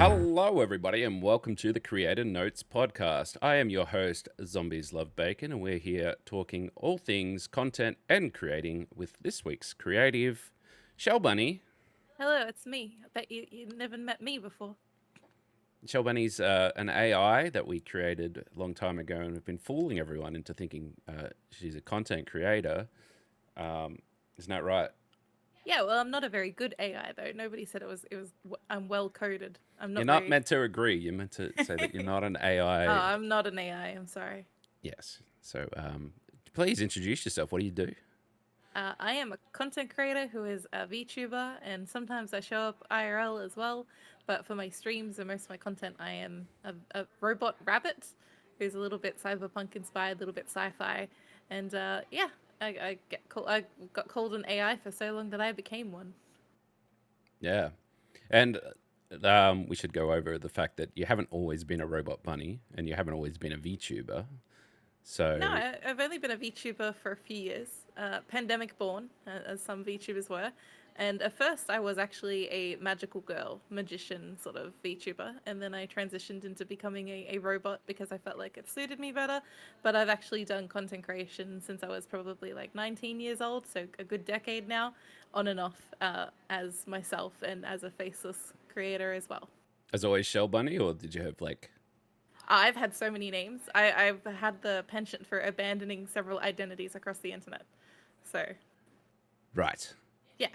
Hello, everybody, and welcome to the Creator Notes podcast. I am your host, ZombiesLvBacon, and we're here talking all things content and creating with this week's creative, Shellbunny. Hello, it's me. I bet you never met me before. Shellbunny's an AI that we created a long time ago, and we've been fooling everyone into thinking she's a content creator. Isn't that right? Yeah, well, I'm not a very good AI though. Nobody said I'm well coded. I'm You're not not very. meant to agree. You're meant to say that you're not an Oh, AI. I'm not an AI. I'm sorry. Yes. So please introduce yourself. What do you do? I am a content creator who is a VTuber, and sometimes I show up IRL as well. But for my streams and most of my content, I am a robot rabbit who's a little bit cyberpunk inspired, a little bit sci-fi, and yeah, I got called an AI for so long that I became one. Yeah. And we should go over the fact that you haven't always been a robot bunny and you haven't always been a VTuber. No, So, I've only been a VTuber for a few years, pandemic born, as some VTubers were. And at first, I was actually a magical girl, magician sort of VTuber. And then I transitioned into becoming a robot because I felt like it suited me better. But I've actually done content creation since I was probably like 19 years old, so a good decade now, on and off, as myself and as a faceless creator as well. as always, Shell Bunny, or did you have like. I've had so many names. I've had the penchant for abandoning several identities across the internet. So, Right. yeah.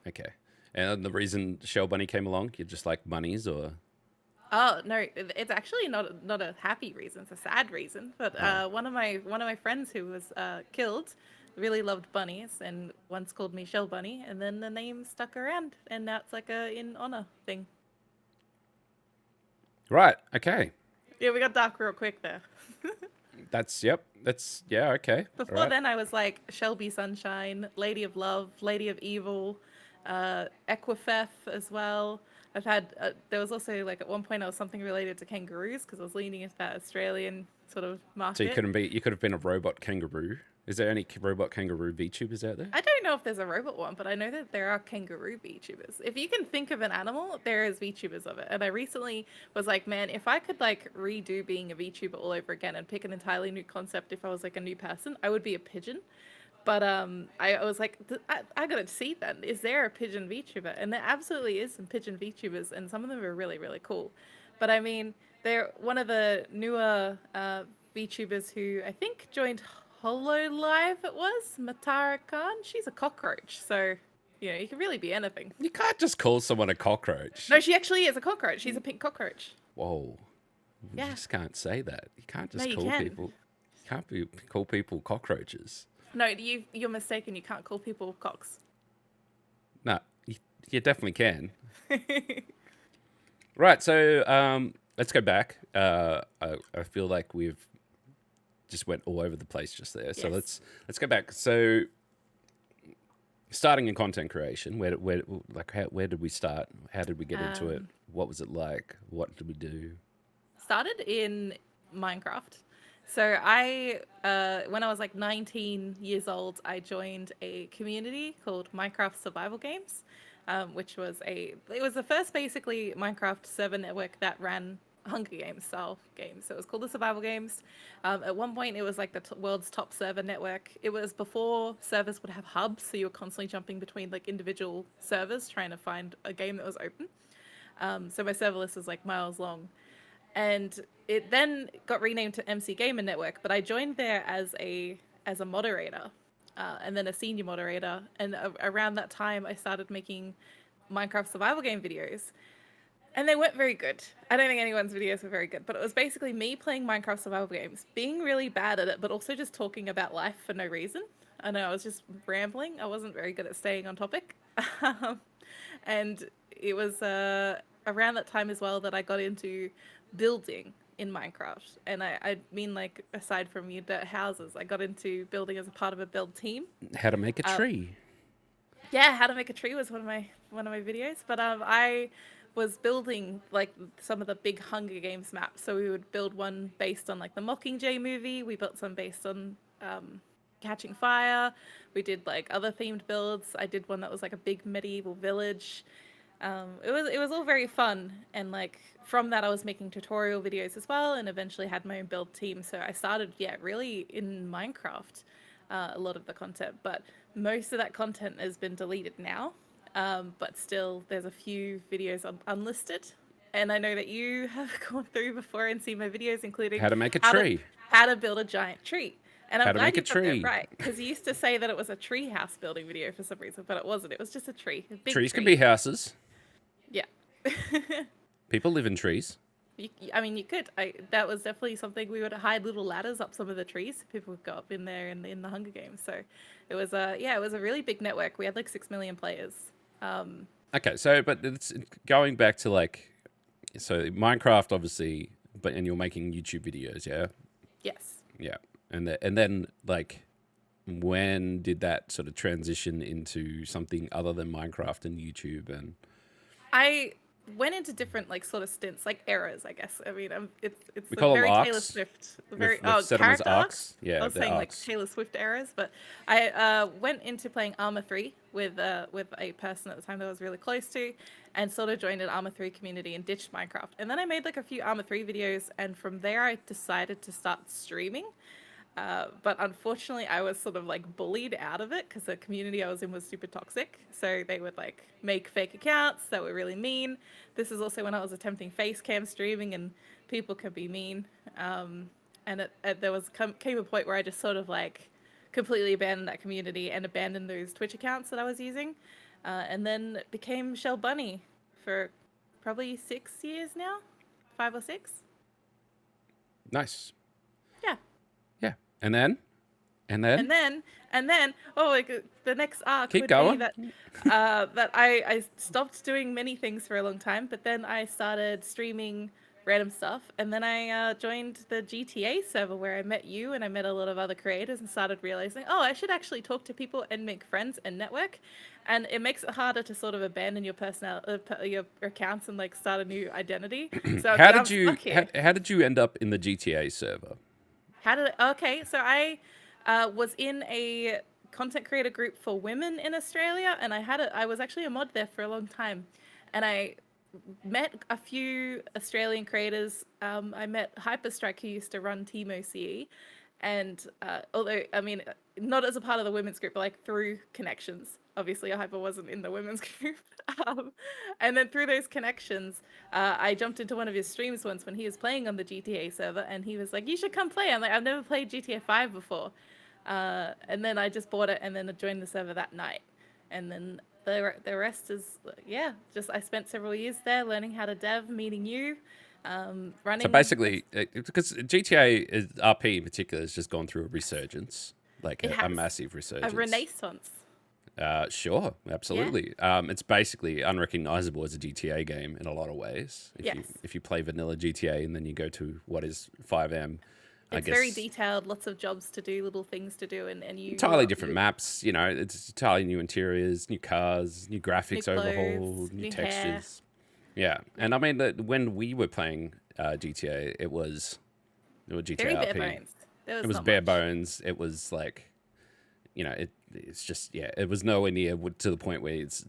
Okay. And the reason Shell Bunny came along, you just like bunnies or. Oh no, it's actually not a happy reason. It's a sad reason. But Oh. one of my friends who was killed really loved bunnies and once called me Shell Bunny, and then the name stuck around, and now it's like a in honor thing. Right. Okay. Yeah, we got dark real quick there. Yep. Yeah. Okay. All Before right. then, I was like Shelby Sunshine, Lady of Love, Lady of Evil, Equifeth as well. I've had, there was also like at one point I was something related to kangaroos because I was leaning into that Australian sort of So market. you could have been a robot kangaroo. Is there any robot kangaroo VTubers out there? I don't know if there's a robot one, but I know that there are kangaroo VTubers. If you can think of an animal, there is VTubers of it. And I recently was like, man, if I could like redo being a VTuber all over again and pick an entirely new concept if I was like a new person, I would be a pigeon. But I was like, I gotta see then. Is there a pigeon VTuber? And there absolutely is some pigeon VTubers, and some of them are really, really cool. But I mean, they're one of the newer VTubers who I think joined Holo Live. It was Matara Khan. She's a cockroach, so you can really be anything. You can't just call someone a cockroach. No, she actually is a cockroach. She's a pink cockroach. Whoa. You Yeah, just can't say that. You can't no, just you call can. people. You can't call people cockroaches. No, you're mistaken. You can't call people cocks. No, you definitely can. Right. So let's go back. I feel like we've just went all over the place just there. So Yes. let's go back. So starting in content creation, where did we start? How did we get into it? Um, What was it like? What did we do? Started in Minecraft. So when I was like 19 years old, I joined a community called Minecraft Survival Games, which was it was the first basically Minecraft server network that ran Hunger Games style games. So it was called the Survival Games. At one point, it was like the world's top server network. It was before servers would have hubs, so you were constantly jumping between like individual servers trying to find a game that was open. So my server list was like miles long, and it then got renamed to MC Gamer Network. But I joined there as a moderator, and then a senior moderator. And around that time, I started making Minecraft survival game videos, and they weren't very good. I don't think anyone's videos were very good, but it was basically me playing Minecraft survival games, being really bad at it, but also just talking about life for no reason. I know I was just rambling. I wasn't very good at staying on topic. And it was around that time as well that I got into building in Minecraft. And I mean, like, aside from your dirt houses, I got into building as a part of a build team. How to make a Uh, tree? yeah, how to make a tree was one of my videos. But I was building like some of the big Hunger Games maps. So we would build one based on like the Mockingjay movie. We built some based on Catching Fire. We did like other themed builds. I did one that was like a big medieval village. It was all very fun, and like from that I was making tutorial videos as well, and eventually had my own build team. So I started, yeah, really in Minecraft, a lot of the content, but most of that content has been deleted now. But still, there's a few videos unlisted, and I know that you have gone through before and seen my videos, including How to make a how to tree. how to build a giant tree. And I'm How to glad make a you got that tree. right, because you used to say that it was a tree house building video for some reason, but it wasn't. It was just a tree, a big Trees can tree. be houses. Yeah. People live in trees. I mean, you could. That was definitely something we would hide little ladders up some of the trees. People would go up in there in the Hunger Games. So it was it was a really big network. We had like 6 million players. Um, Okay, so but it's going back to like, so Minecraft obviously, but and you're making YouTube videos, yeah, yes. yeah, and then like, when did that sort of transition into something other than Minecraft and YouTube? And I went into different like sort of stints, like eras, I guess. I mean, it's we a call them very Taylor arcs. Swift, We've, very we've set them as character arcs. arcs. I Yeah, was they're saying like arcs. Taylor Swift eras, but I went into playing Arma 3 with a person at the time that I was really close to, and sort of joined an Arma 3 community and ditched Minecraft. And then I made like a few Arma 3 videos, and from there I decided to start streaming. But unfortunately, I was sort of like bullied out of it because the community I was in was super toxic. So they would like make fake accounts that were really mean. This is also when I was attempting face cam streaming, and people can be mean. There came a point where I just sort of like completely abandoned that community and abandoned those Twitch accounts that I was using, and then became Shellbunny for probably 6 years now, 5 or 6. Nice. Yeah. Yeah, and then, and then, And then, oh, like the next arc keep would be going. that I stopped doing many things for a long time, but then I started streaming random stuff, and then I joined the GTA server where I met you and I met a lot of other creators and started realizing, oh, I should actually talk to people and make friends and network, and it makes it harder to sort of abandon your your accounts and like start a new identity. So How I'm did you stuck here. how did you end up in the GTA server? How did okay? So I was in a content creator group for women in Australia, and I was actually a mod there for a long time, and I met a few Australian creators. I met Hyperstrike, who used to run Team OCE, and although I mean, not as a part of the women's group, but like through connections. Obviously, Hyper wasn't in the women's group, um, and then through those connections, I jumped into one of his streams once when he was playing on the GTA server, and he was like, "You should come play." I'm like, "I've never played GTA 5 before," and then I just bought it, and then I joined the server that night, and then the rest is yeah, just I spent several years there learning how to dev, meeting you, running. So basically, because GTA RP in particular has just gone through a resurgence, like It a has massive a resurgence. renaissance. Sure, Yeah. absolutely. It's basically unrecognizable as a GTA game in a lot of ways. Yes. If you play vanilla GTA and then you go to what is 5M, I It's guess very detailed, lots of jobs to do, little things to do, and you entirely different maps. You know, it's entirely new interiors, new cars, new new graphics overhaul, clothes, new new hair. textures. Yeah, and I mean that when we were playing GTA, it was GTA Very bare RP. bones. There It was was not bare much. bones. It was like, you know, it's just yeah, it was nowhere near to the point where it's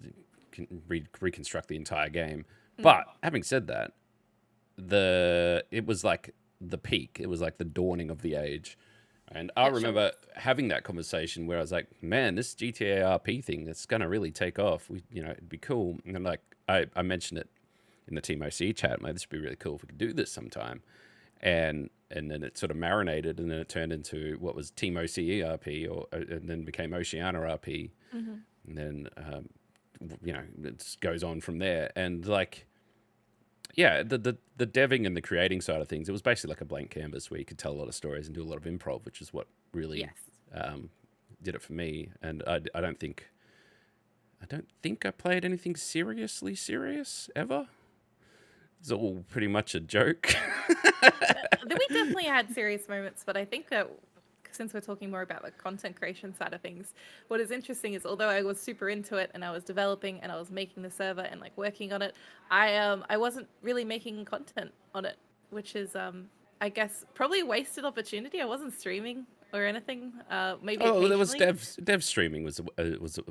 can reconstruct the entire game. But having said that, it was like the peak. It was like the dawning of the age. And I It sure remember was. having that conversation where I was like, "Man, this GTA RP thing that's gonna really take off. It'd be cool." And then like I mentioned it in the Team OC chat, mate. This would be really cool if we could do this sometime. And then it sort of marinated, and then it turned into what was Team OCE RP, and then became Oceania RP, and then it just goes on from there. And like, yeah, the deving and the creating side of things, it was basically like a blank canvas where you could tell a lot of stories and do a lot of improv, which is what really Yes. did it for me. And I don't think I played anything seriously serious ever. It's all pretty much a joke. We definitely had serious moments, but I think that since we're talking more about the content creation side of things, what is interesting is although I was super into it and I was developing and I was making the server and like working on it, I wasn't really making content on it, which is I guess probably a wasted opportunity. I wasn't streaming or anything. Maybe Oh, there was occasionally. dev streaming was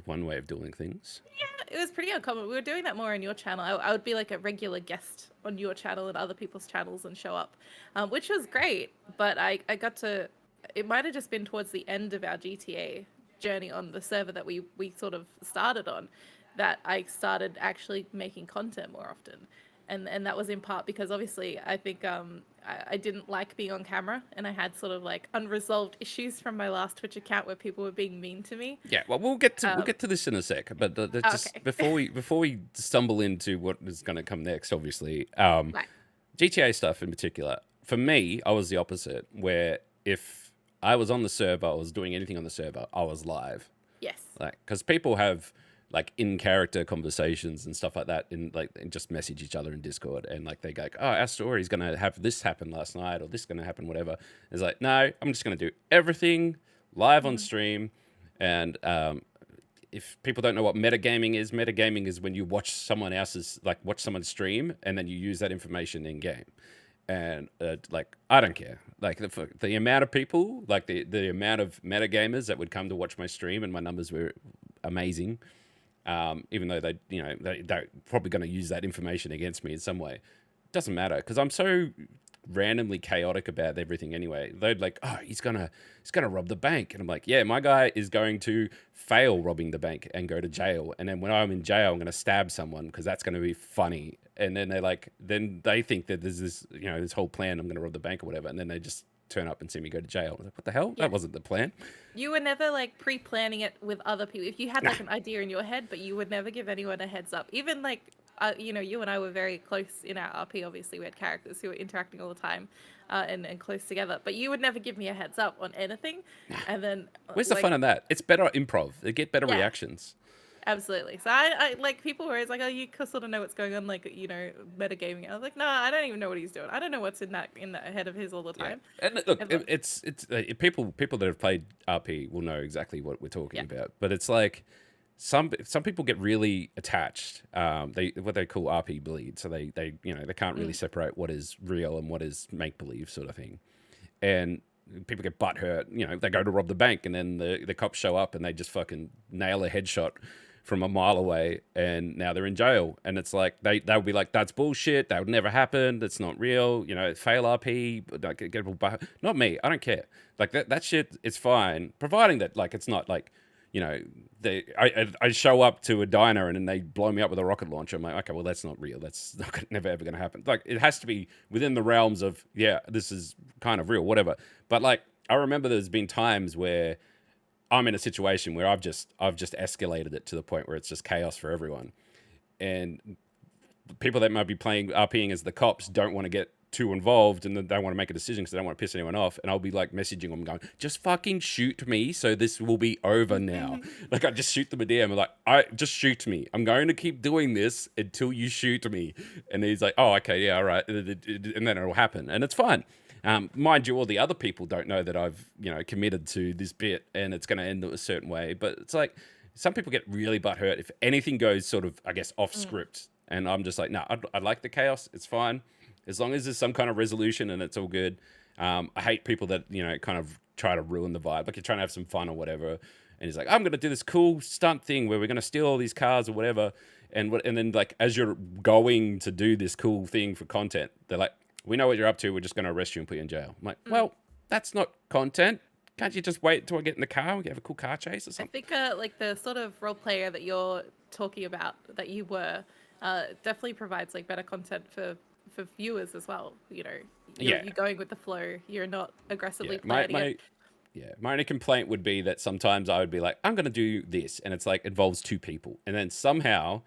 one way of doing things. It was pretty uncommon. We were doing that more on your channel. I would be like a regular guest on your channel and other people's channels and show up, which was great. But I got to, it might have just been towards the end of our GTA journey on the server that we sort of started on, that I started actually making content more often. And that was in part because obviously I think I didn't like being on camera, and I had sort of like unresolved issues from my last Twitch account where people were being mean to me. Yeah, well, we'll get to this in a sec, but just Okay. before we stumble into what is going to come next, obviously, Right. GTA stuff in particular. For me, I was the opposite, where if I was on the server, I was doing anything on the server, I was live, Yes. like because people have like in character conversations and stuff like that, and just message each other in Discord, and like they go, oh, our story's gonna have this happen last night, or this gonna happen, whatever. It's like, no, I'm just gonna do everything live on stream. And if people don't know what metagaming is when you watch watch someone stream, and then you use that information in game. And like, I don't care. Like the amount of people, like the amount of metagamers that would come to watch my stream, and my numbers were amazing. Even though they're probably going to use that information against me in some way. Doesn't matter because I'm so randomly chaotic about everything anyway. They'd like, oh, he's gonna rob the bank, and I'm like, yeah, my guy is going to fail robbing the bank and go to jail, and then when I'm in jail, I'm gonna stab someone because that's gonna be funny. And then then they think that there's this this whole plan. I'm gonna rob the bank or whatever, and then they just turn up and see me go to jail. I'm like, what the hell? Yeah. That wasn't the plan. You were never like pre-planning it with other people. If you had like an idea in your head, but you would never give anyone a heads up. Even like, you and I were very close in our RP. Obviously, we had characters who were interacting all the time, and close together. But you would never give me a heads up on anything. And then Where's the fun in that? It's better improv. They get better Yeah. reactions. Absolutely. So I like people were always like, oh, you sort of know what's going on, like metagaming. I was like, no, I don't even know what he's doing. I don't know what's in that head of his all the time. And look, And, like, it's people that have played RP will know exactly what we're talking about. But it's like some people get really attached. They what they call RP bleed. So they they can't really separate what is real and what is make believe sort of thing. And people get butthurt. They go to rob the bank, and then the cops show up and they just fucking nail a headshot from a mile away, and now they're in jail. And it's like they'll be like, that's bullshit, that would never happen, that's not real, fail RP, not me, I don't care. Like that shit is fine, providing that like it's not like I show up to a diner and then they blow me up with a rocket launcher. I'm like, okay, well, that's not real, that's never ever gonna happen. Like, it has to be within the realms of, yeah, this is kind of real, whatever. But like, I remember there's been times where I'm in a situation where I've just escalated it to the point where it's just chaos for everyone. And people that might be playing RPing as the cops don't want to get too involved, and they don't want to make a decision because they don't want to piss anyone off. And I'll be like messaging them going, just fucking shoot me so this will be over now. Like, I just shoot them a DM. I'm like, just shoot me. I'm going to keep doing this until you shoot me. And he's like, oh, okay, yeah, all right. And then it'll happen. And it's fine. Mind you, all the other people don't know that I've, committed to this bit and it's going to end a certain way. But it's like, some people get really butthurt if anything goes sort of, I guess, off script. And I'm just like, no, I like the chaos. It's fine. As long as there's some kind of resolution and it's all good. I hate people that, kind of try to ruin the vibe. Like, you're trying to have some fun or whatever. And he's like, I'm going to do this cool stunt thing where we're going to steal all these cars or whatever. And then, like, as you're going to do this cool thing for content, they're like, we know what you're up to. We're just going to arrest you and put you in jail. I'm like, well, that's not content. Can't you just wait until I get in the car and we have a cool car chase or something? I think like the sort of role player that you're talking about, that you were, definitely provides like better content for viewers as well. You're going with the flow. You're not aggressively planning it. Yeah, my only complaint would be that sometimes I would be like, I'm going to do this, and it's like involves two people, and then somehow,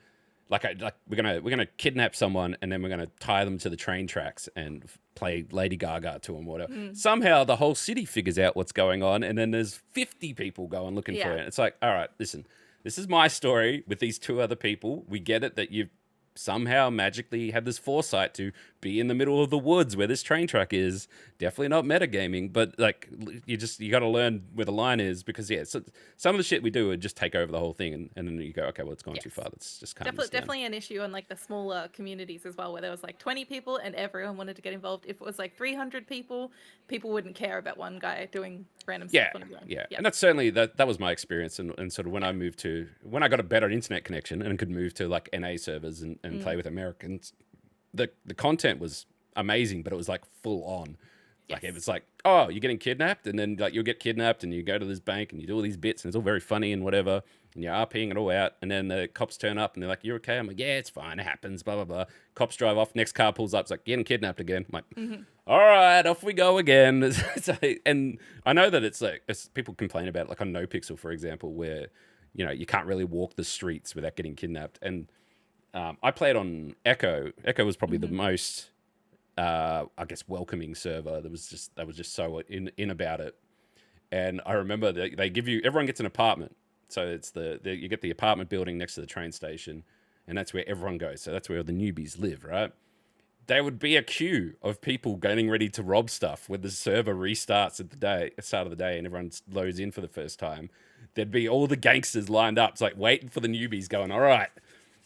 we're gonna kidnap someone, and then we're gonna tie them to the train tracks and play Lady Gaga to them, or whatever. Somehow the whole city figures out what's going on, and then there's 50 people going looking for it. It's like, all right, listen, this is my story with these two other people. We get it that you've somehow magically had this foresight to be in the middle of the woods where this train track is. Definitely not metagaming, but like you got to learn where the line is, because so, some of the shit we do would just take over the whole thing, and then you go, okay, well, it's gone too far. Let's just calm this down. Definitely an issue on like the smaller communities as well, where there was like 20 people and everyone wanted to get involved. If it was like 300 people, people wouldn't care about one guy doing random stuff on his own. Yeah, and that's certainly that was my experience, and sort of when I got a better internet connection and could move to like NA servers and play with Americans, the content was amazing, but it was like full on. Like it was like, oh, you're getting kidnapped, and then like you'll get kidnapped, and you go to this bank, and you do all these bits, and it's all very funny and whatever, and you're RPing it all out, and then the cops turn up, and they're like, "You're okay?" I'm like, "Yeah, it's fine, it happens." Blah blah blah. Cops drive off. Next car pulls up. It's like, getting kidnapped again. I'm like, all right, off we go again. And I know that it's like people complain about it, like on NoPixel, for example, where you can't really walk the streets without getting kidnapped. And I played on Echo. Echo was probably the most I guess welcoming server. That was just so in about it. And I remember that they give you, everyone gets an apartment. So it's you get the apartment building next to the train station, and that's where everyone goes. So that's where the newbies live, right? There would be a queue of people getting ready to rob stuff when the server restarts at the start of the day, and everyone loads in for the first time. There'd be all the gangsters lined up. It's like waiting for the newbies going, all right,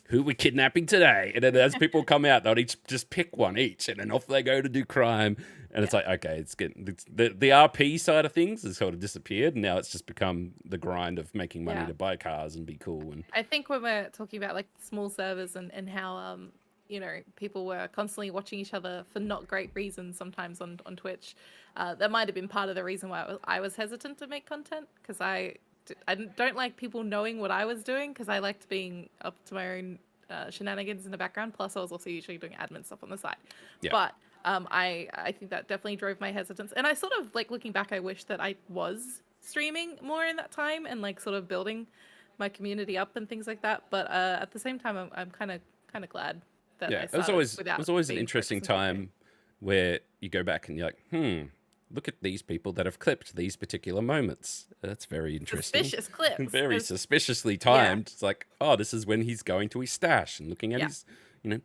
who are we kidnapping today? And then as people come out, they'll each just pick one each, and then off they go to do crime. And it's like, okay, it's getting the RP side of things has sort of disappeared, and now it's just become the grind of making money to buy cars and be cool. And I think when we're talking about like small servers and how people were constantly watching each other for not great reasons sometimes on Twitch, that might have been part of the reason why I was hesitant to make content, because I don't like people knowing what I was doing, because I liked being up to my own shenanigans in the background. Plus, I was also usually doing admin stuff on the side. Yeah. But I think that definitely drove my hesitance. And I sort of, like, looking back, I wish that I was streaming more in that time and, like, sort of building my community up and things like that. But at the same time, I'm kind of glad that I started. It was always an interesting time where you go back and you're like, look at these people that have clipped these particular moments. That's very interesting. Suspicious clips. Very suspiciously timed. Yeah. It's like, oh, this is when he's going to his stash and looking at his,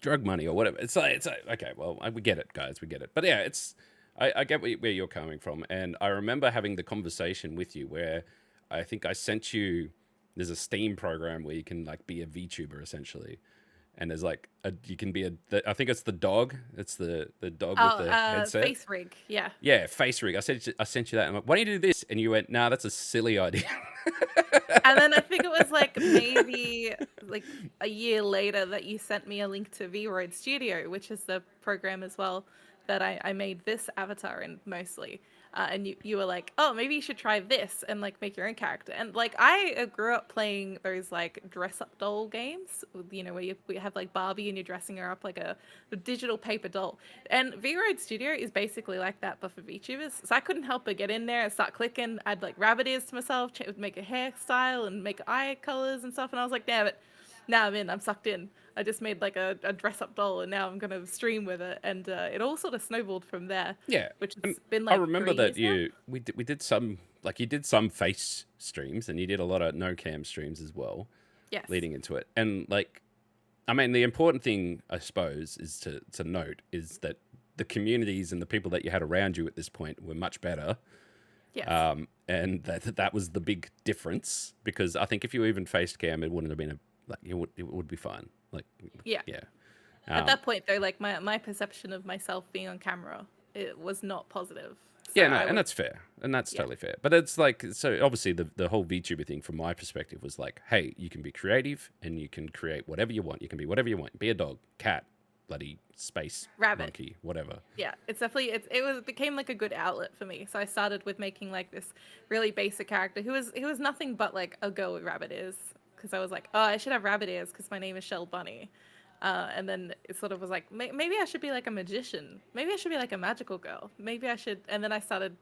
drug money or whatever. It's like, okay, well, we get it, guys, we get it. But yeah, I get where you're coming from. And I remember having the conversation with you where I think I sent you, there's a Steam program where you can like be a VTuber essentially. And there's like you can be I think it's the dog. It's the dog with the headset. Face rig, yeah. Yeah, face rig. I sent you that. I'm like, why don't you do this? And you went, nah, that's a silly idea. And then I think it was like maybe like a year later that you sent me a link to V-Road Studio, which is the program as well that I made this avatar in mostly. And you were like, oh, maybe you should try this and like make your own character. And like I grew up playing those like dress up doll games, where we have like Barbie and you're dressing her up like a digital paper doll. And V-Road Studio is basically like that, but for VTubers. So I couldn't help but get in there and start clicking. I'd like rabbit ears to myself, make a hairstyle and make eye colors and stuff. And I was like, damn it. Now I'm in. I'm sucked in. I just made like a dress-up doll, and now I'm gonna stream with it, and it all sort of snowballed from there. Yeah, which has been like. I remember that we did some you did some face streams, and you did a lot of no cam streams as well. Yes. Leading into it, and like, I mean, the important thing I suppose is to note is that the communities and the people that you had around you at this point were much better. Yes. And that was the big difference, because I think if you even faced cam, it wouldn't have been it would be fine. Like, yeah. At that point, though, like my perception of myself being on camera, it was not positive. So yeah, no, and that's fair, and that's totally fair. But it's like, so obviously the whole VTuber thing, from my perspective, was like, hey, you can be creative and you can create whatever you want. You can be whatever you want. Be a dog, cat, bloody space rabbit, monkey, whatever. Yeah, it's definitely it became like a good outlet for me. So I started with making like this really basic character who was nothing but like a girl with rabbit ears. Because I was like, oh, I should have rabbit ears because my name is Shellbunny. And then it sort of was like, maybe I should be like a magician. Maybe I should be like a magical girl. Maybe I should. And then I started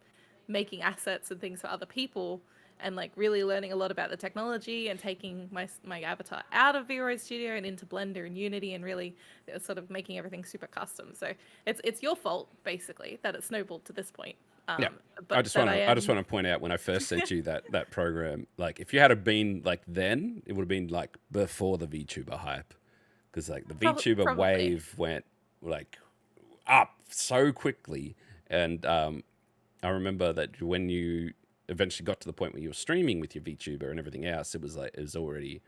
making assets and things for other people and like really learning a lot about the technology and taking my avatar out of V-Road Studio and into Blender and Unity and really sort of making everything super custom. So it's your fault, basically, that it snowballed to this point. Yeah, I just want to point out, when I first sent you that program, like if you had been like then, it would have been like before the VTuber hype, because like the VTuber wave went like, up so quickly. And I remember that when you eventually got to the point where you were streaming with your VTuber and everything else, it was like it was already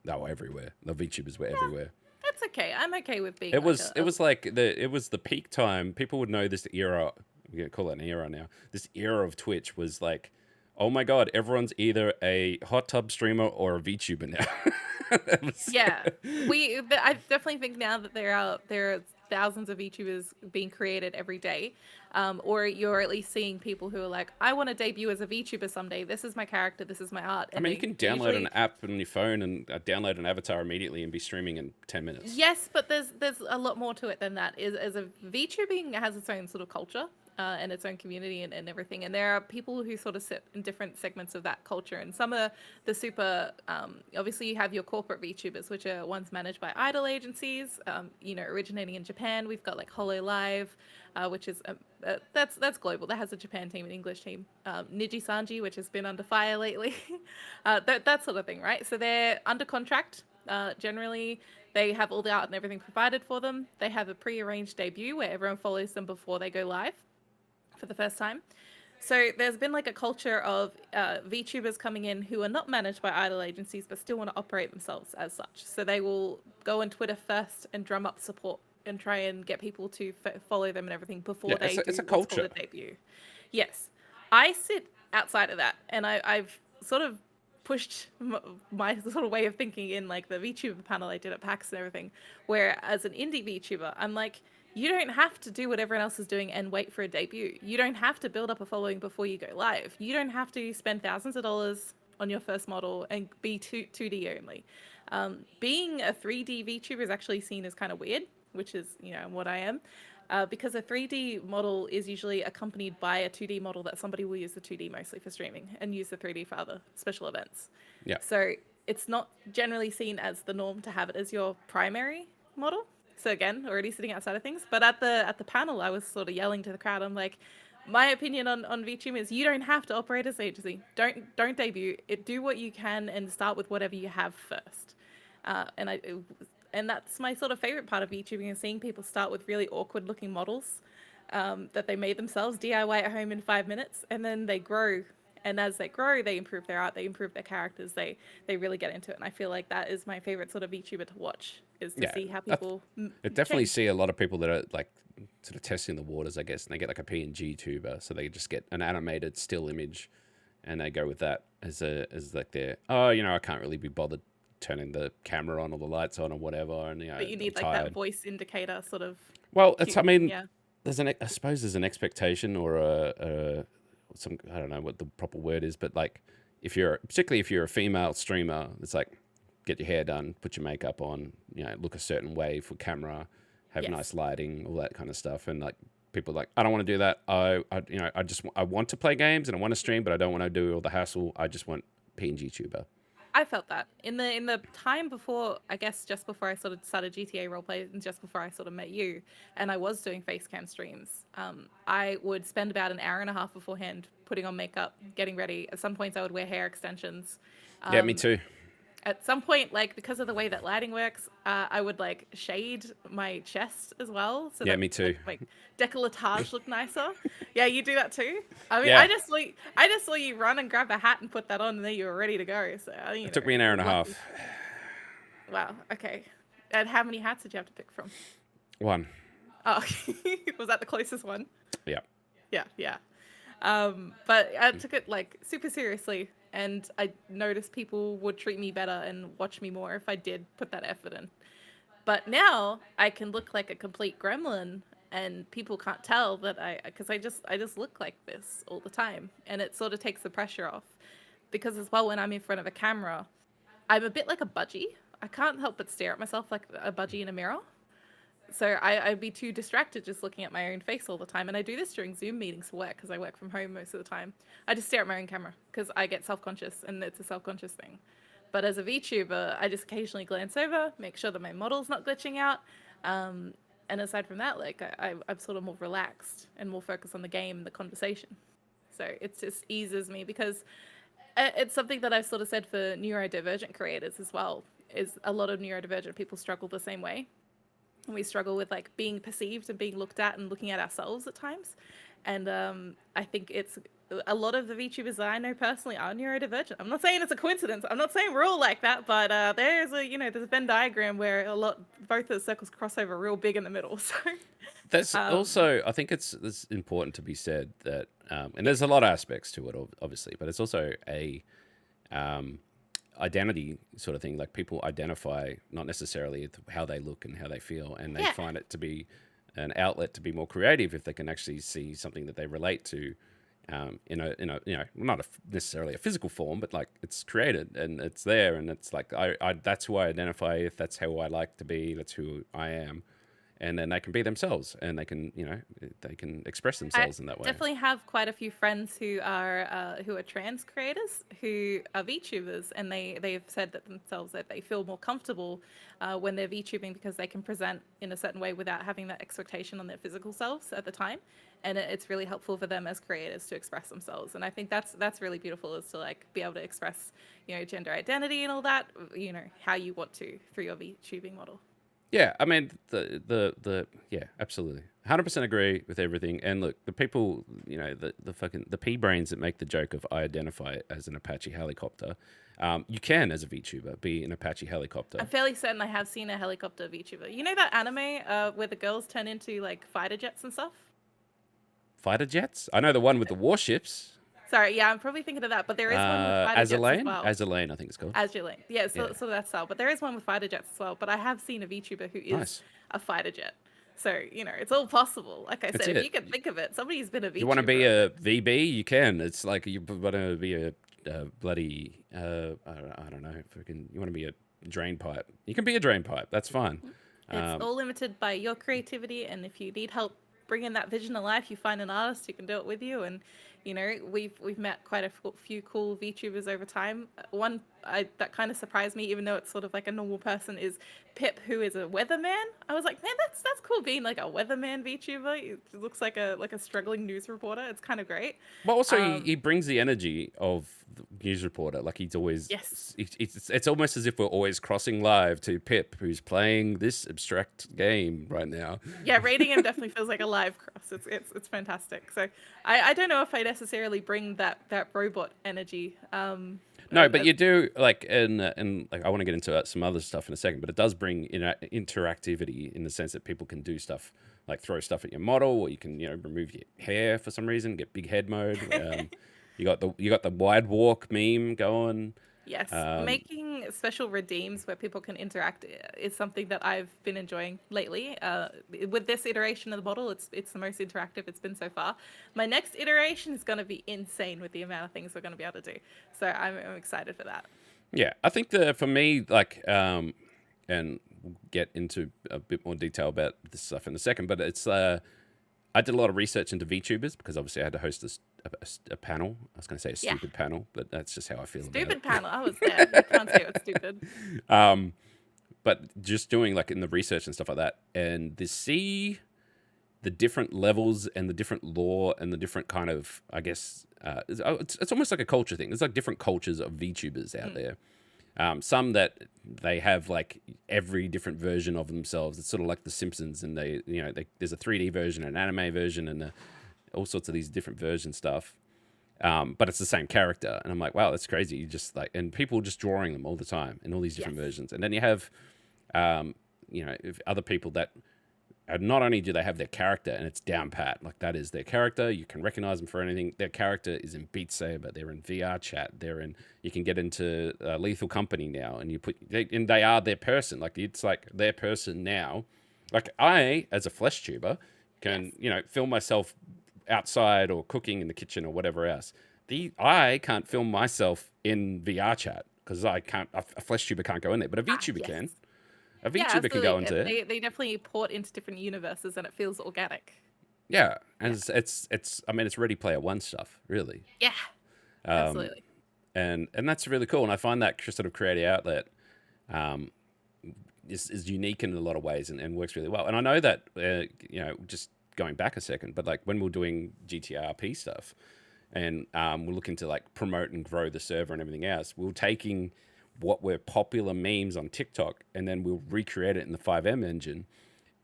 they were everywhere. The VTubers were everywhere. That's okay. I'm okay with being It like was it was the peak time. People would know this era. We're gonna call it an era now. This era of Twitch was like, oh my god, everyone's either a hot tub streamer or a VTuber now. Yeah, I definitely think now that there are thousands of VTubers being created every day, or you're at least seeing people who are like, I want to debut as a VTuber someday. This is my character. This is my art. I And mean, you they can download usually, an app on your phone and download an avatar immediately and be streaming in 10 minutes. yes, but there's a lot more to it than that. Is as a VTubing has its own sort of culture. And its own community and everything. And there are people who sort of sit in different segments of that culture. And some are the super, obviously you have your corporate VTubers, which are ones managed by idol agencies, originating in Japan. We've got like Holo Live, which is, that's global. That has a Japan team, an English team. Niji Sanji, which has been under fire lately. That sort of thing, right? So they're under contract. Generally, they have all the art and everything provided for them. They have a pre-arranged debut where everyone follows them before they go live for the first time. So there's been like a culture of VTubers coming in who are not managed by idol agencies but still want to operate themselves as such. So they will go on Twitter first and drum up support and try and get people to follow them and everything before they do it's a what's called culture. a debut. Yes. I sit outside of that and I've sort of pushed my sort of way of thinking in like the VTuber panel I did at PAX and everything, where as an indie VTuber, I'm like, you don't have to do what everyone else is doing and wait for a debut. You don't have to build up a following before you go live. You don't have to spend thousands of dollars on your first model and be 2D only. Being a 3D VTuber is actually seen as kind of weird, which is, what I am. Because a 3D model is usually accompanied by a 2D model that somebody will use the 2D mostly for streaming and use the 3D for other special events. Yeah. So it's not generally seen as the norm to have it as your primary model. So again, already sitting outside of things. But at the panel, I was sort of yelling to the crowd. I'm like, my opinion on VTubing is you don't have to operate as an agency. Don't debut. Do what you can and start with whatever you have first. And that's my sort of favorite part of VTubing is seeing people start with really awkward looking models that they made themselves DIY at home in 5 minutes, and then they grow. And as they grow, they improve their art, they improve their characters, they really get into it. And I feel like that is my favorite sort of VTuber to watch, is to see how people I definitely change. see a lot of people that are like sort of testing the waters, I guess, and they get like a PNG tuber, so they just get an animated still image, and they go with that as like their I can't really be bothered turning the camera on or the lights on or whatever, and But you need I'm like tired. that voice indicator sort of. Well, it's I mean, Yeah. I suppose there's an expectation or some I don't know what the proper word is, but like particularly if you're a female streamer, it's like get your hair done, put your makeup on, look a certain way for camera, have Yes. nice lighting, all that kind of stuff, and like people are like I don't want to do that. I want to play games and I want to stream, but I don't want to do all the hassle. I just want PNG tuber. I felt that in the time before, I guess just before I sort of started GTA roleplay and just before I sort of met you, and I was doing face cam streams. I would spend about an hour and a half beforehand putting on makeup, getting ready. At some points, I would wear hair extensions. Yeah, me too. At some point, like because of the way that lighting works, I would like shade my chest as well, so Yeah, that me too. like décolletage look nicer. Yeah, you do that too. I mean, Yeah. I just saw you run and grab a hat and put that on, and then you were ready to go. So It took me an hour and a half. Wow. Okay. And how many hats did you have to pick from? One. Oh, was that the closest one? Yeah. Yeah. But I took it like super seriously, and I noticed people would treat me better and watch me more if I did put that effort in. But now I can look like a complete gremlin, and people can't tell that because I just look like this all the time, and it sort of takes the pressure off. Because as well, when I'm in front of a camera, I'm a bit like a budgie. I can't help but stare at myself like a budgie in a mirror. So I'd be too distracted just looking at my own face all the time. And I do this during Zoom meetings for work because I work from home most of the time. I just stare at my own camera because I get self-conscious, and it's a self-conscious thing. But as a VTuber, I just occasionally glance over, make sure that my model's not glitching out. And aside from that, like I'm sort of more relaxed and more focused on the game and the conversation. So it just eases me because it's something that I've sort of said for neurodivergent creators as well, is a lot of neurodivergent people struggle the same way. and we struggle with like being perceived and being looked at and looking at ourselves at times. And I think it's a lot of the VTubers that I know personally are neurodivergent. I'm not saying it's a coincidence. I'm not saying we're all like that, but there's a Venn diagram where both the circles cross over real big in the middle. So That's also, I think it's important to be said that, and there's a lot of aspects to it, obviously, but it's also a identity sort of thing. Like people identify not necessarily how they look and how they feel, and they find it to be an outlet to be more creative if they can actually see something that they relate to, in a not necessarily a physical form, but like it's created and it's there, and it's like I that's who I identify with. That's how I like to be. That's who I am. And then they can be themselves, and they can, they can express themselves in that way. Definitely have quite a few friends who are trans creators who are VTubers, and they've said that themselves that they feel more comfortable when they're VTubing because they can present in a certain way without having that expectation on their physical selves at the time, and it's really helpful for them as creators to express themselves. And I think that's really beautiful, is to like be able to express gender identity and all that, how you want to through your VTubing model. Yeah, I mean yeah, absolutely, 100% agree with everything. And look, the people, the pea brains that make the joke of I identify as an Apache helicopter, you can as a VTuber be an Apache helicopter. I'm fairly certain I have seen a helicopter VTuber. You know that anime where the girls turn into like fighter jets and stuff? Fighter jets? I know the one with the warships. Sorry, yeah, I'm probably thinking of that, but there is one with fighter jets as well. Azulane, I think it's called. Azulane, yeah, so that style. But there is one with fighter jets as well. But I have seen a VTuber who is a fighter jet. So, it's all possible. Like I said, if you can think of it, somebody's been a VTuber. You want to be a VB? You can. It's like you want to be a bloody, I don't know, you want to be a drain pipe. You can be a drain pipe. That's fine. It's all limited by your creativity, and if you need help bringing that vision to life, you find an artist who can do it with you. And we've met quite a few cool VTubers over time. One that kind of surprised me, even though it's sort of like a normal person, is Pip, who is a weatherman. I was like, man, that's cool being like a weatherman VTuber. He looks like a struggling news reporter. It's kind of great. Well, also he brings the energy of the news reporter. Like he's always it's almost as if we're always crossing live to Pip, who's playing this abstract game right now. Yeah, reading him definitely feels like a live cross. It's fantastic. So I don't know if I necessarily bring that robot energy. No, but you do, like, and like I want to get into some other stuff in a second, but it does bring interactivity in the sense that people can do stuff like throw stuff at your model, or you can remove your hair for some reason, get big head mode. You got the wide walk meme going. Yes, making special redeems where people can interact is something that I've been enjoying lately. With this iteration of the model, it's the most interactive it's been so far. My next iteration is going to be insane with the amount of things we're going to be able to do. So I'm excited for that. Yeah, I think for me, like, and we'll get into a bit more detail about this stuff in a second, but it's I did a lot of research into VTubers because obviously I had to host a panel. I was going to say a stupid panel, but that's just how I feel about it. Stupid panel. I was there. You can't say it's stupid. But just doing like in the research and stuff like that, and to see the different levels and the different lore and the different kind of, I guess, it's almost like a culture thing. There's like different cultures of VTubers out there. Some that they have like every different version of themselves. It's sort of like The Simpsons, and there's a 3D version, an anime version, and all sorts of these different version stuff. But it's the same character, and I'm like, wow, that's crazy. You just like, and people just drawing them all the time in all these different versions, and then you have, other people that. Not only do they have their character and it's down pat, like that is their character, you can recognize them for anything. Their character is in Beat Saber, they're in VR chat, you can get into Lethal Company now, and and they are their person. Like it's like their person now. Like I, as a flesh tuber, can film myself outside or cooking in the kitchen or whatever else. I can't film myself in VR chat because I can't. A flesh tuber can't go in there, but a VTuber can. A VTuber can go into it. They definitely port into different universes, and it feels organic. Yeah, and it's I mean, it's Ready Player One stuff, really. Yeah, absolutely. And that's really cool, and I find that sort of creative outlet is unique in a lot of ways and works really well. And I know that just going back a second, but like when we're doing GTRP stuff, and we're looking to like promote and grow the server and everything else, we're taking what were popular memes on TikTok, and then we'll recreate it in the 5M engine.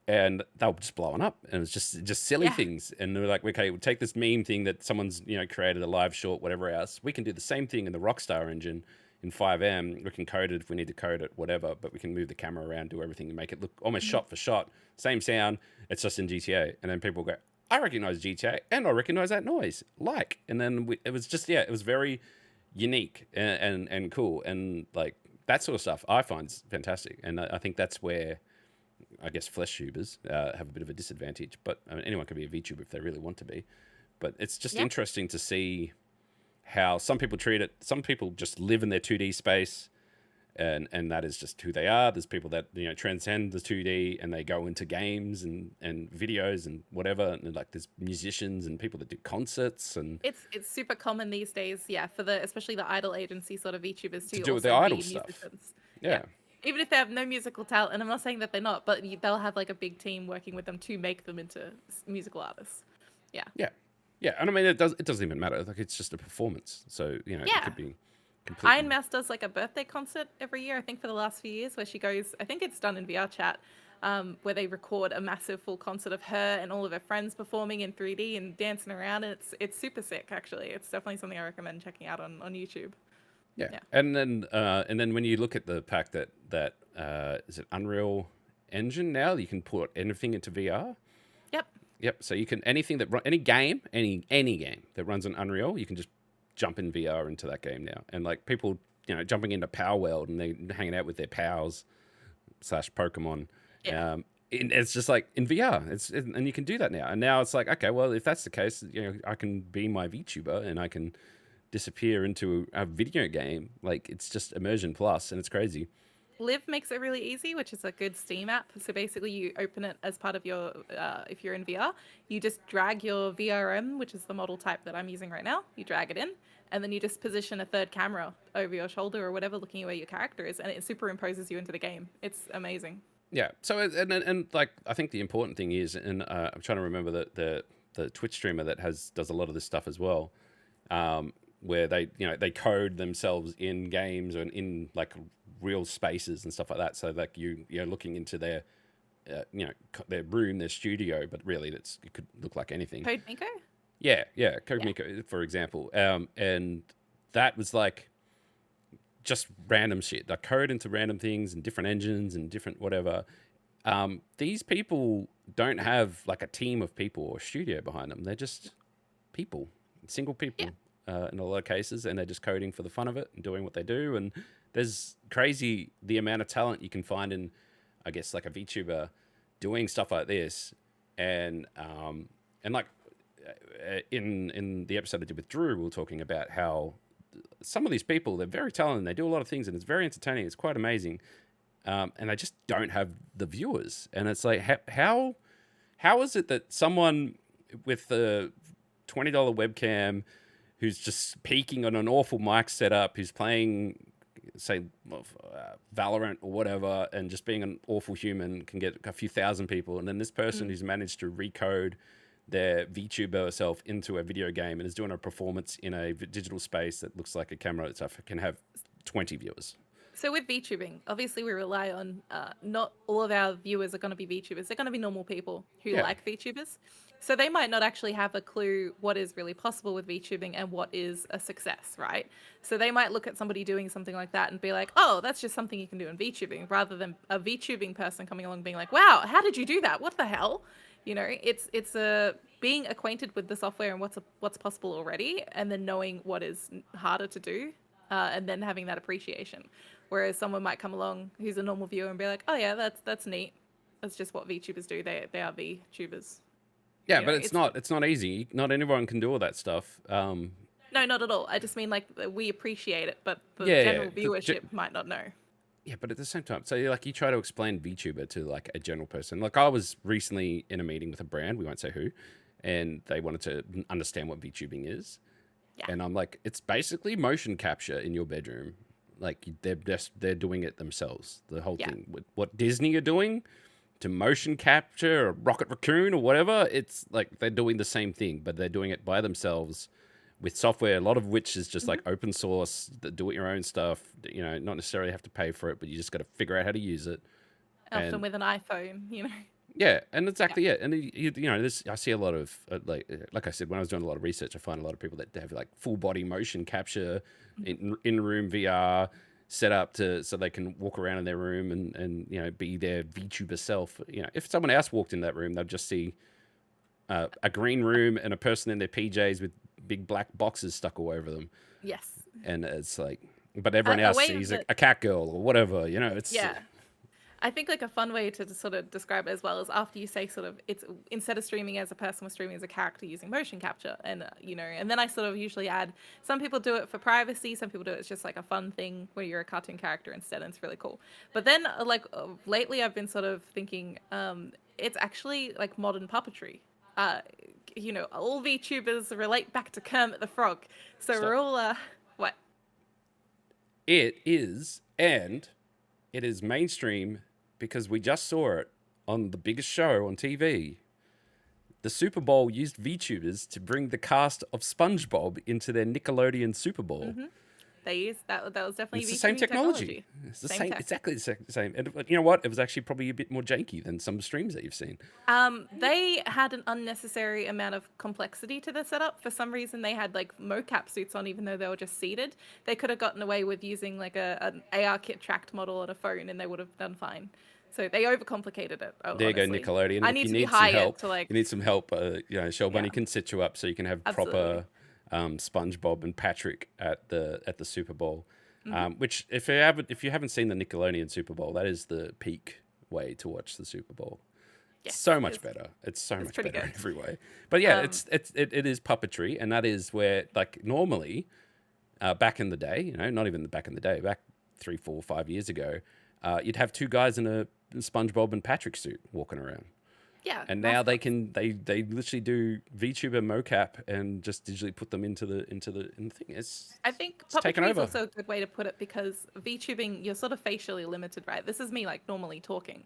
and they were just blowing up, and it was just silly Yeah. things. And they're like, okay, we'll take this meme thing that someone's created a live short, whatever else. We can do the same thing in the Rockstar engine in 5M. We can code it if we need to code it, whatever. But we can move the camera around, do everything, and make it look almost Mhm. shot for shot, same sound. It's just in GTA, and then people go, I recognize GTA, and I recognize that noise, and then it was just it was very unique and cool, and like that sort of stuff I find fantastic, and I think that's where I guess flesh tubers have a bit of a disadvantage, but I mean, anyone can be a VTuber if they really want to be. But it's just Yeah. interesting to see how some people treat it. Some people just live in their 2D space, and that is just who they are. There's people that transcend the 2D and they go into games and videos and whatever. And like there's musicians and people that do concerts and It's super common these days, yeah, for the especially the idol agency sort of VTubers to to do with the also idol be stuff. musicians. Yeah. Yeah, Even if they have no musical talent, and I'm not saying that they're not, but they'll have like a big team working with them to make them into musical artists. Yeah. yeah, yeah. And I mean, it doesn't even matter. Like it's just a performance. So it Yeah. could be Iron completely. Mouse does like a birthday concert every year, I think for the last few years, where she goes, I think it's done in VR chat, where they record a massive full concert of her and all of her friends performing in 3D and dancing around. And it's super sick, actually. It's definitely something I recommend checking out on YouTube. Yeah, Yeah. and then when you look at the fact that is it Unreal Engine now, you can put anything into VR. Yep. Yep. So you can anything that any game, any game that runs on Unreal, you can just jump in VR into that game now. And like people, jumping into Power World and they hanging out with their pals slash Pokemon. Yeah. It's just like in VR. And you can do that now. And now it's like, okay, well, if that's the case, I can be my VTuber and I can disappear into a video game. Like it's just immersion plus, and it's crazy. Live makes it really easy, which is a good Steam app. So basically, you open it as part of your, if you're in VR, you just drag your VRM, which is the model type that I'm using right now. You drag it in, and then you just position a third camera over your shoulder or whatever, looking at where your character is, and it superimposes you into the game. It's amazing. Yeah. So and like I think the important thing is, and I'm trying to remember the Twitch streamer that does a lot of this stuff as well, where they code themselves in games and in like real spaces and stuff like that. So like you're looking into their room, their studio, but really it could look like anything. Code Miko? Yeah, Yeah. Code for example, and that was like just random shit, like code into random things and different engines and different whatever. These people don't have like a team of people or studio behind them. They're just people, single Yeah. people in a lot of cases, and they're just coding for the fun of it and doing what they do. And there's crazy the amount of talent you can find in, I guess, like a VTuber doing stuff like this, and like in the episode I did with Drew, we were talking about how some of these people they're very talented, they do a lot of things, and it's very entertaining. It's quite amazing, and they just don't have the viewers. And it's like how is it that someone with the $20 webcam who's just peaking on an awful mic setup, who's playing, say, Valorant or whatever, and just being an awful human can get a few thousand people, and then this person Mm. who's managed to recode their VTuber self into a video game and is doing a performance in a digital space that looks like a camera and stuff can have 20 viewers. So with VTubing, obviously we rely on not all of our viewers are going to be VTubers. They're going to be normal people who Yeah, like VTubers. So they might not actually have a clue what is really possible with VTubing and what is a success, right? So they might look at somebody doing something like that and be like, "Oh, that's just something you can do in VTubing," rather than a VTubing person coming along being like, "Wow, how did you do that? What the hell?" It's a being acquainted with the software and what's possible already, and then knowing what is harder to do, and then having that appreciation. Whereas someone might come along who's a normal viewer and be like, "Oh yeah, that's neat. That's just what VTubers do. They are VTubers." yeah, You know, but it's it's not easy. Not anyone can do all that stuff. no, not at all. I just mean like we appreciate it, but the Yeah, general viewership might not know. yeah, but at the same time, so you try to explain VTuber to like a general person. Like I was recently in a meeting with a brand, we won't say who, and they wanted to understand what VTubing is, Yeah. and I'm like, it's basically motion capture in your bedroom. Like they're doing it themselves. The whole Yeah. thing with what Disney are doing to motion capture or Rocket Raccoon or whatever, it's like they're doing the same thing, but they're doing it by themselves with software, a lot of which is just Hmm. like open source, do it your own stuff. Not necessarily have to pay for it, but you just got to figure out how to use it. Often And with an iPhone. Yeah, and Yeah. exactly it. And you know, this I see a lot of like I said, when I was doing a lot of research, I find a lot of people that have like full body motion capture in room VR set up to so they can walk around in their room and you know be their VTuber self. You know, if someone else walked in that room, they'd just see a green room and a person in their PJs with big black boxes stuck all over them, Yes. and it's like, but everyone else way sees that a cat girl or whatever. You know, it's yeah. I think like a fun way to sort of describe it as well is after you say sort of it's instead of streaming as a person, we're streaming as a character using motion capture, and you know, and then I sort of usually add some people do it for privacy, some people do it as just like a fun thing where you're a cartoon character instead, and it's really cool. But then lately I've been sort of thinking it's actually like modern puppetry. Uh, you know, all VTubers relate back to Kermit the Frog, so Stop. we're all what? It is, and it is mainstream because we just saw it on the biggest show on TV. The Super Bowl used VTubers to bring the cast of SpongeBob into their Nickelodeon Super Bowl. Mm-hmm. They used that. That was definitely It's the VTubing same technology. It's the same, tech. exactly the same. And you know what? It was actually probably a bit more janky than some streams that you've seen. They had an unnecessary amount of complexity to the setup. For some reason, they had like mocap suits on, even though they were just seated. They could have gotten away with using like an AR kit tracked model on a phone, and they would have done fine. So they overcomplicated it. There you go, Honestly. Nickelodeon. I If need you to be need some hired help, to like. you need some help. You know, Shellbunny Yeah, can sit you up so you can have absolutely. proper SpongeBob and Patrick at the Super Bowl. Mm-hmm. Which, if you haven't seen the Nickelodeon Super Bowl, that is the peak way to watch the Super Bowl. Yes, So much better. It's so much pretty better in good. every way. But yeah, Um, it is puppetry, and that is where like normally, back in the day, you know, not even back in the day, back 3, 4, 5 years ago, you'd have two guys in a SpongeBob and Patrick suit walking around. yeah, And now they mascots. can they literally do VTuber mocap and just digitally put them into the thing. I think It's taken puppetry is over. also a good way to put it because VTubing, you're sort of facially limited, right? This is me like normally talking.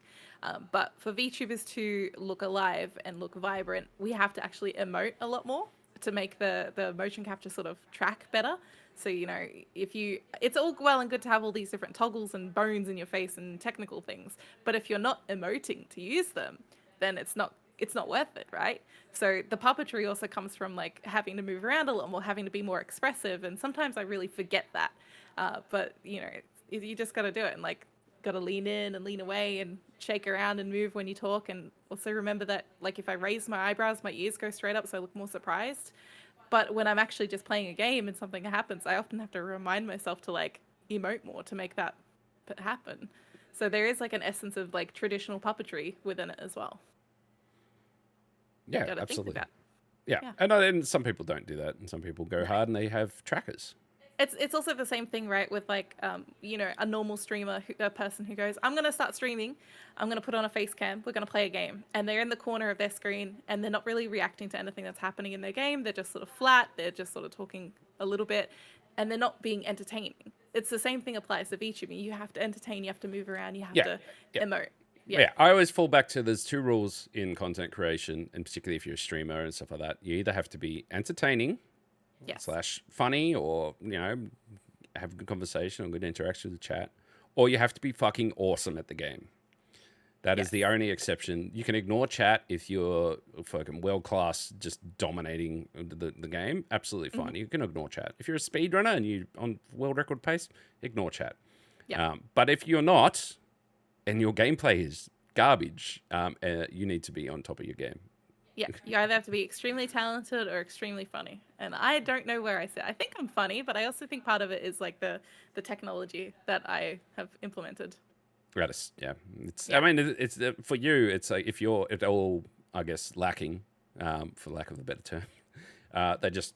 But for VTubers to look alive and look vibrant, we have to actually emote a lot more to make the motion capture sort of track better. So, you know, it's all well and good to have all these different toggles and bones in your face and technical things. But if you're not emoting to use them, then it's not worth it, right? So the puppetry also comes from like having to move around a lot more, having to be more expressive, and sometimes I really forget that. But you know, you just got to do it and like got to lean in and lean away and shake around and move when you talk, and also remember that like if I raise my eyebrows, my ears go straight up, so I look more surprised. But when I'm actually just playing a game and something happens, I often have to remind myself to like emote more to make that happen. So there is like an essence of like traditional puppetry within it as well. Yeah, Got to think absolutely. about. Yeah, Yeah. and some people don't do that, and some people go hard and they have trackers. It's also the same thing, right? With like, you know, a normal streamer, a person who goes, I'm gonna start streaming, I'm gonna put on a face cam, we're gonna play a game, and they're in the corner of their screen, and they're not really reacting to anything that's happening in their game. They're just sort of flat. They're just sort of talking a little bit, and they're not being entertaining. It's the same thing applies to VTubing. You have to entertain. You have to move around. You have Yeah, to yeah. emote. Yeah. Yeah, I always fall back to there's two rules in content creation, and particularly if you're a streamer and stuff like that. You either have to be entertaining Yes. / funny, or you know, have a good conversation or good interaction with the chat, or you have to be fucking awesome at the game. That is Yes. the only exception. You can ignore chat if you're fucking world class, just dominating the game. Absolutely fine. You can ignore chat. If you're a speedrunner and you on world record pace, ignore chat. Yeah. But if you're not, and your gameplay is garbage, you need to be on top of your game. Yeah, you either have to be extremely talented or extremely funny. And I don't know where I sit. I think I'm funny, but I also think part of it is like the technology that I have implemented. Gratis, yeah. It's. Yeah. I mean, it's for you. It's like if you're at all, I guess, lacking, for lack of a better term, they just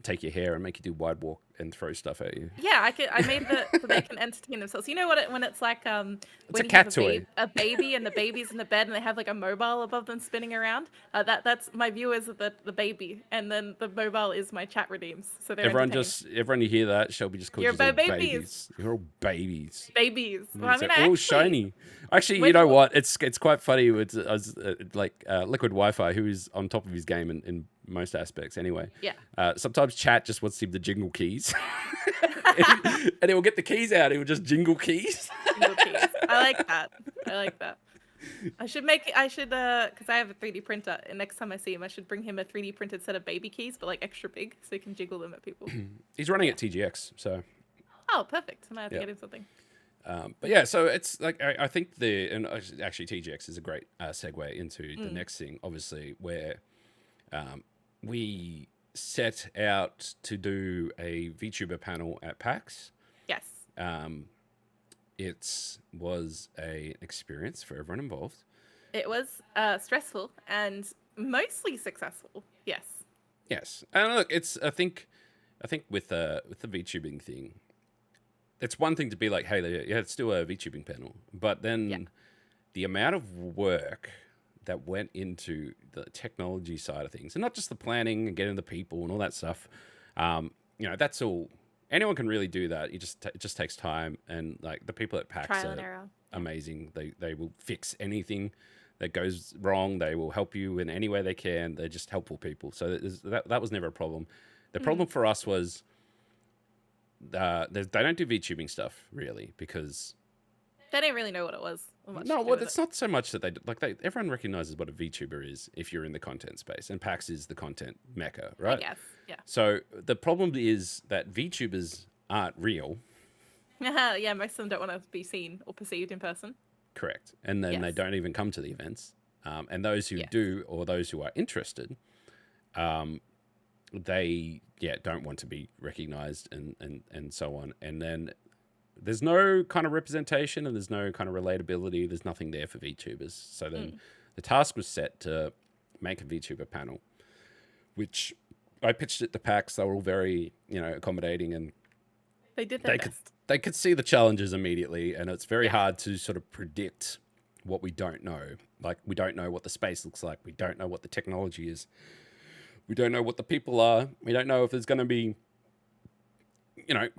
take your hair and make you do wide walk and throw stuff at you. Yeah, I made so they can entertain themselves. You know what? When it's like It's a when you cat have toy. a baby and the baby's in the bed and they have like a mobile above them spinning around. That's my view is the baby, and then the mobile is my chat redeems. So they're entertained. Everyone you hear that, Shelby just calls You're you all babies. babies. You're all babies. Babies. Well, I It's mean, like, I oh, actually, shiny. Actually, when you know you- what? It's quite funny with Liquid Wi-Fi, who is on top of his game in most aspects. Anyway, Yeah. sometimes chat just wants him to jingle keys, and he will get the keys out. He will just jingle keys. Single keys. I like that. I like that. I should make I should because I have a 3D printer, and next time I see him, I should bring him a 3D printed set of baby keys, but like extra big, so he can jiggle them at people. He's running at TGX, so Oh, perfect! I might have to yeah. get him something. But yeah, so it's like I think and actually TGX is a great segue into the next thing, obviously, where we set out to do a VTuber panel at PAX. Yes. It was an experience for everyone involved. It was stressful and mostly successful. Yes. Yes, and look, I think with the VTubing thing, it's one thing to be like, hey, yeah, let's do a VTubing panel, but then the amount of work that went into the technology side of things, and not just the planning and getting the people and all that stuff. That's all. Anyone can really do that. It just takes time, and like the people at PAX Trial and error. amazing. They will fix anything that goes wrong. They will help you in any way they can. They're just helpful people. So that was never a problem. The problem for us was they don't do VTubing stuff really because they didn't really know what it was. No, well, it's not so much that everyone recognizes what a VTuber is if you're in the content space, and PAX is the content mecca, right? Yes, yeah. So the problem is that VTubers aren't real. Yeah, most of them don't want to be seen or perceived in person. Correct. And then they don't even come to the events. And those who do, or those who are interested, they don't want to be recognized and so on. And then there's no kind of representation and there's no kind of relatability. There's nothing there for VTubers. So then the task was set to make a VTuber panel, which I pitched it to PAX. They were all very, accommodating, and they did their best. They could see the challenges immediately, and it's very hard to sort of predict what we don't know. Like, we don't know what the space looks like. We don't know what the technology is. We don't know what the people are. We don't know if there's going to be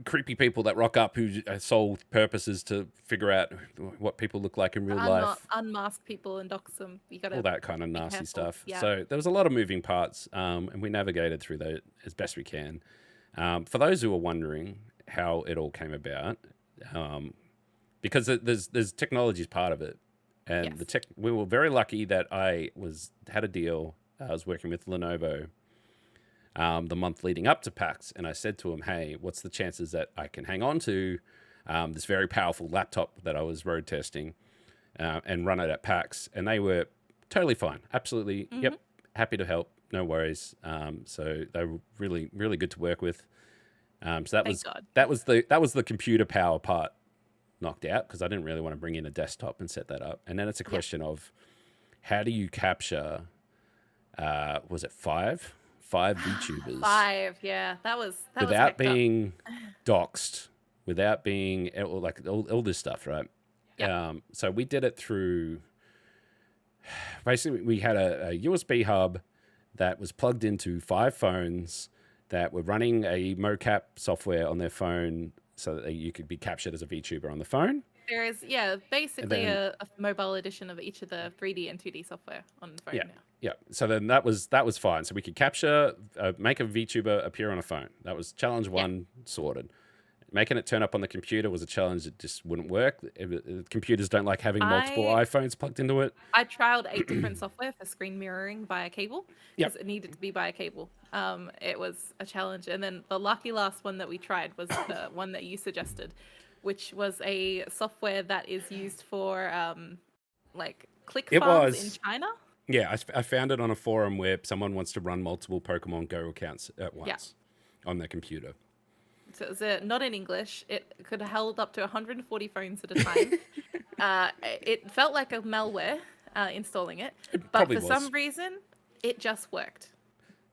creepy people that rock up whose sole purpose is to figure out what people look like in real life. Unmask people and dox them. You got all that kind of nasty stuff. Yeah. So there was a lot of moving parts, and we navigated through that as best we can. For those who are wondering how it all came about, because there's technology is part of it, and we were very lucky that I had a deal. I was working with Lenovo the month leading up to PAX, and I said to him, hey, what's the chances that I can hang on to this very powerful laptop that I was road testing and run it at PAX? And they were totally fine. Absolutely. Yep. Happy to help. No worries. So they were really, really good to work with. So that was the computer power part knocked out, because I didn't really want to bring in a desktop and set that up. And then it's a question of how do you capture, was it five VTubers? 5, yeah. That was without being doxed, without being like all this stuff, right? Yeah. So we did it through. Basically, we had a USB hub that was plugged into 5 phones that were running a mocap software on their phone, so that you could be captured as a VTuber on the phone. There is, basically a mobile edition of each of the 3D and 2D software on the phone now. Yeah. So then that was fine. So we could make a VTuber appear on a phone. That was challenge 1 sorted. Making it turn up on the computer was a challenge that just wouldn't work. Computers don't like having multiple iPhones plugged into it. I trialed 8 different software for screen mirroring via cable, because it needed to be via cable. It was a challenge. And then the lucky last one that we tried was the one that you suggested, which was a software that is used for like click farms in China. Yeah, I found it on a forum where someone wants to run multiple Pokemon Go accounts at once on their computer. So it was not in English. It could have held up to 140 phones at a time. It felt like a malware installing it, but for some reason, it just worked.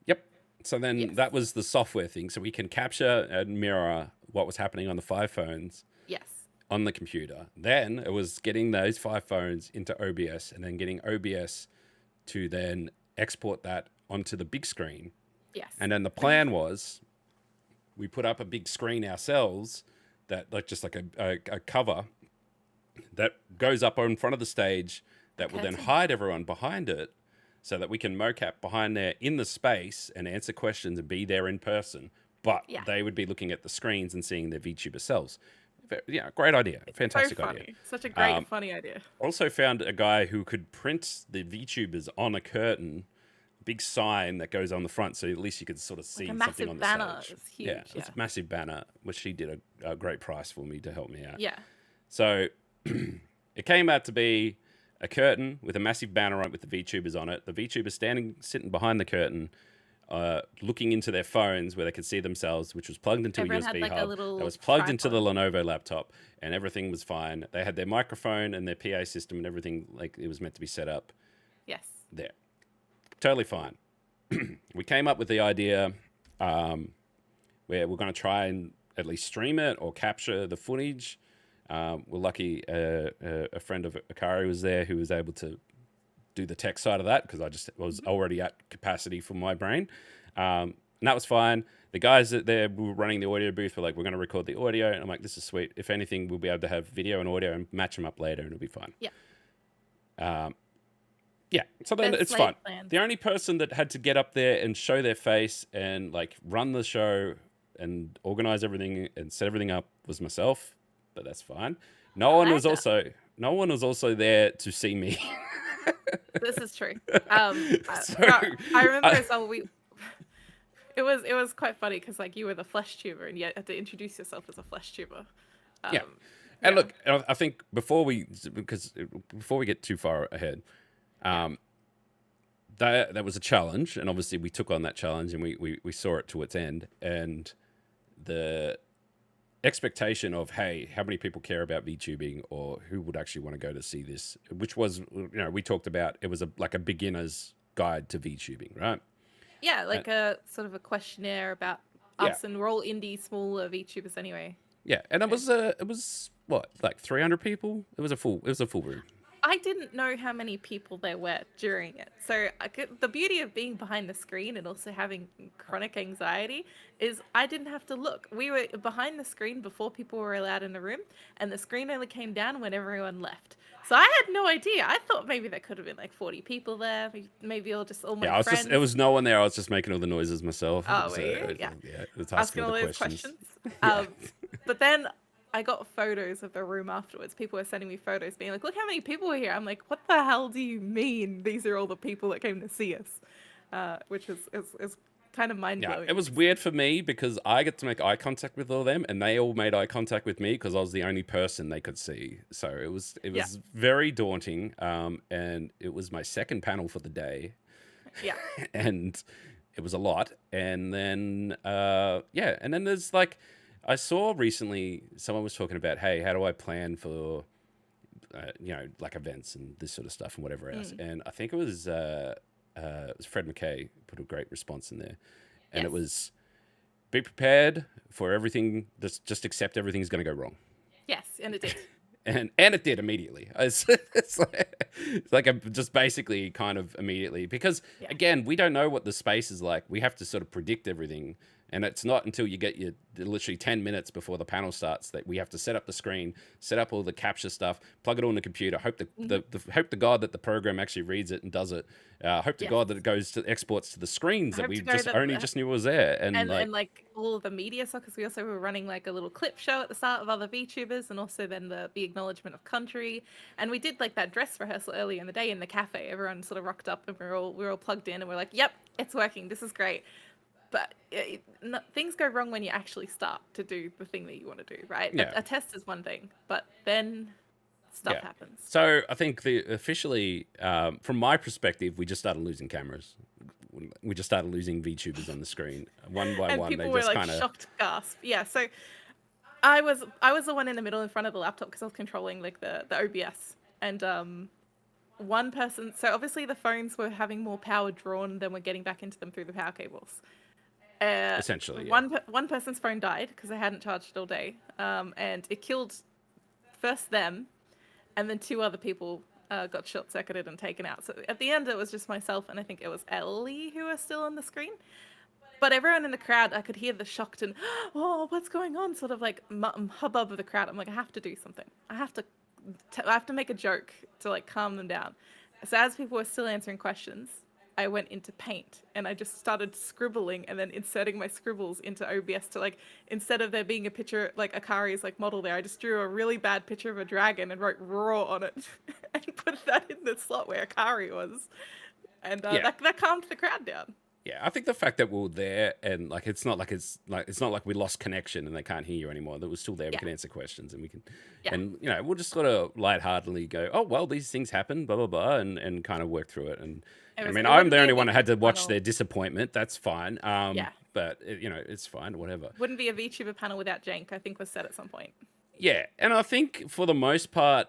Yep. So then that was the software thing. So we can capture and mirror what was happening on the 5 phones. Yes. On the computer. Then it was getting those 5 phones into OBS, and then getting OBS to then export that onto the big screen. Yes. And then the plan was we put up a big screen ourselves that just like a cover that goes up in front of the stage that will then hide everyone behind it, so that we can mocap behind there in the space and answer questions and be there in person. But they would be looking at the screens and seeing their VTuber selves. yeah, great idea. It's Fantastic so idea. funny. Such a great, Um, funny idea. Also found a guy who could print the VTubers on a curtain, big sign that goes on the front, so at least you could sort of Like a see something on massive the banner. stage. It's huge. Yeah, Yeah. it's a massive banner, which she did a great price for me to help me out. Yeah. So it came out to be a curtain with a massive banner on it with the VTubers on it. The VTubers sitting behind the curtain, looking into their phones where they could see themselves, which was plugged into Everyone a had USB like a hub little that was plugged into the tripod. Lenovo laptop, and everything was fine. They had their microphone and their PA system and everything like it was meant to be set up Yes. there. Totally fine. We came up with the idea where we're going to try and at least stream it or capture the footage. We're lucky a friend of Akari was there who was able to do the tech side of that because I just was already at capacity for my brain. And that was fine. The guys that were running the audio booth were like, we're going to record the audio. And I'm like, this is sweet. If anything, we'll be able to have video and audio and match them up later and it'll be fine. Yeah. Yeah, so then Best it's laid fine. plans. The only person that had to get up there and show their face and like run the show and organize everything and set everything up was myself, but that's fine. No one was also there to see me. This is true. So, I remember as well. It was quite funny because like you were the flesh tuber and you had to introduce yourself as a flesh tuber. Yeah. And look, I think before we get too far ahead, that was a challenge, and obviously we took on that challenge and we saw it to its end, and the expectation of, hey, how many people care about VTubing or who would actually want to go to see this, which was, we talked about, it was like a beginner's guide to VTubing, right? Yeah, like a sort of a questionnaire about us, and we're all indie, smaller VTubers anyway. Yeah, and it was what, like 300 people? It was a full room. I didn't know how many people there were during it. So the beauty of being behind the screen and also having chronic anxiety is I didn't have to look. We were behind the screen before people were allowed in the room, and the screen only came down when everyone left. So I had no idea. I thought maybe there could have been like 40 people there, maybe all my friends. It was no one there. I was just making all the noises myself. Oh, were you? Yeah. It was asking all those questions. But then I got photos of the room afterwards. People were sending me photos being like, look how many people were here. I'm like, what the hell do you mean these are all the people that came to see us? Which is kind of mind-blowing. Yeah, it was weird for me because I get to make eye contact with all of them and they all made eye contact with me because I was the only person they could see. So it was very daunting, and it was my second panel for the day. Yeah. And it was a lot. And then, and then there's like, I saw recently someone was talking about, hey, how do I plan for, like events and this sort of stuff and whatever else. And I think it was Fred McKay put a great response in there. And it was, be prepared for everything, just accept everything's going to go wrong. Yes, and it did. And it did immediately. It's like just basically kind of immediately. Because, again, we don't know what the space is like. We have to sort of predict everything. And it's not until you get your literally 10 minutes before the panel starts that we have to set up the screen, set up all the capture stuff, plug it all in the computer, hope hope to God that the program actually reads it and does it. Hope to God that it goes to exports to the screens that we just knew was there. And like all of the media stuff, because we also were running like a little clip show at the start of other VTubers, and also then the acknowledgement of country. And we did like that dress rehearsal early in the day in the cafe. Everyone sort of rocked up and we were all plugged in and we're like, yep, it's working. This is great. But things go wrong when you actually start to do the thing that you want to do, right? Yeah. A test is one thing, but then stuff happens. So I think officially, from my perspective, we just started losing cameras. We just started losing VTubers on the screen one by one. People were like shocked, gasp. Yeah. So I was the one in the middle in front of the laptop because I was controlling like the OBS, and one person. So obviously the phones were having more power drawn than we're getting back into them through the power cables. Essentially, one person's phone died because they hadn't charged it all day, and it killed first them, and then two other people got short circuited and taken out. So at the end, it was just myself and I think it was Ellie who was still on the screen. But everyone in the crowd, I could hear the shocked and what's going on? Sort of like hubbub of the crowd. I'm like, I have to do something. I have to make a joke to like calm them down. So as people were still answering questions, I went into Paint and I just started scribbling and then inserting my scribbles into OBS to like, instead of there being a picture, like Akari's like model there, I just drew a really bad picture of a dragon and wrote raw on it and put that in the slot where Akari was. And Yeah. that calmed the crowd down. Yeah, I think the fact that we were there and like it's not like we lost connection and they can't hear you anymore. That was still there. We can answer questions and we can, and we'll just sort of lightheartedly go, oh well, these things happen, blah blah blah, and kind of work through it. And I mean, I'm the only one who had to watch their disappointment. That's fine. But it's fine. Whatever. Wouldn't be a VTuber panel without jank, I think was said at some point. Yeah, and I think for the most part,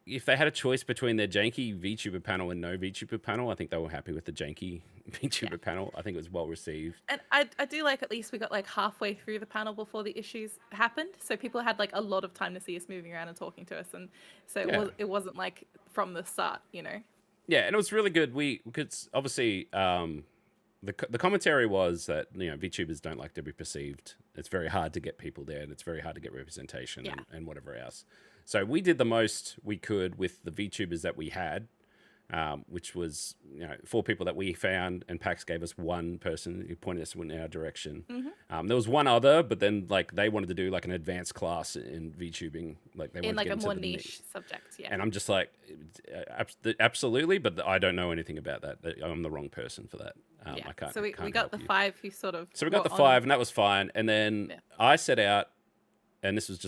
if they had a choice between their janky VTuber panel and no VTuber panel, I think they were happy with the janky VTuber panel. I think it was well received. And I do like at least we got like halfway through the panel before the issues happened. So people had like a lot of time to see us moving around and talking to us. And so it wasn't like from the start, Yeah, and it was really good. Because obviously the commentary was that, VTubers don't like to be perceived. It's very hard to get people there and it's very hard to get representation and whatever else. So we did the most we could with the VTubers that we had, which was 4 people that we found, and PAX gave us one person who pointed us in our direction. Mm-hmm. There was one other, but then like they wanted to do like an advanced class in VTubing, like they wanted in like to get a more into niche subject. Yeah, and I'm just like, absolutely, but I don't know anything about that. I'm the wrong person for that. I can't. So we got the 5 who sort of. So we got the 5, and that was fine. And then I set out. And this was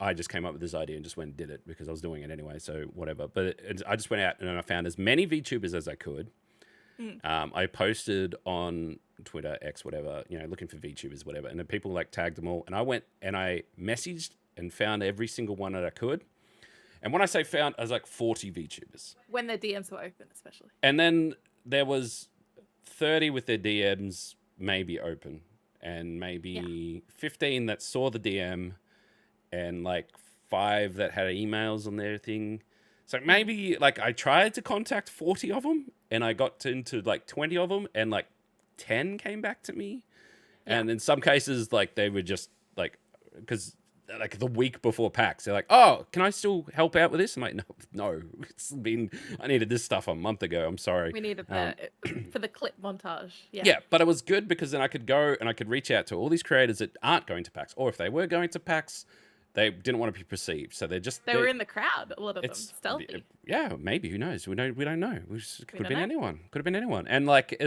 I just came up with this idea and just went and did it because I was doing it anyway, so whatever. But I just went out and I found as many VTubers as I could. I posted on Twitter, X, whatever, looking for VTubers, whatever. And then people like tagged them all. And I went and I messaged and found every single one that I could. And when I say found, I was like 40 VTubers. When their DMs were open, especially. And then there was 30 with their DMs maybe open. And maybe 15 that saw the DM, and like 5 that had emails on their thing. So maybe like I tried to contact 40 of them, and I got into like 20 of them, and like 10 came back to me. And in some cases, like they were just like, because like the week before PAX, they're like, oh, can I still help out with this? I'm like, no, I needed this stuff a month ago. I'm sorry. We needed that for the clip montage. Yeah, but it was good because then I could go and I could reach out to all these creators that aren't going to PAX, or if they were going to PAX, they didn't want to be perceived. So they were in the crowd, a lot of them, stealthy. Yeah, maybe, who knows? We don't know. Could have been anyone. Could have been anyone. And like,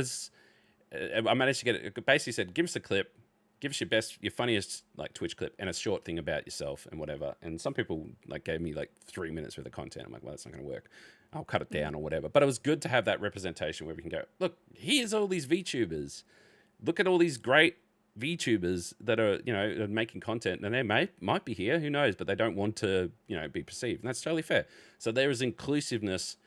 I managed to get it basically said, give us a clip. Give us your funniest like Twitch clip and a short thing about yourself and whatever. And some people like gave me like 3 minutes worth of content. I'm like, well, that's not going to work. I'll cut it down or whatever. But it was good to have that representation where we can go, look, here's all these VTubers. Look at all these great VTubers that are, are making content, and they might be here, who knows, but they don't want to, be perceived. And that's totally fair. So there is inclusiveness.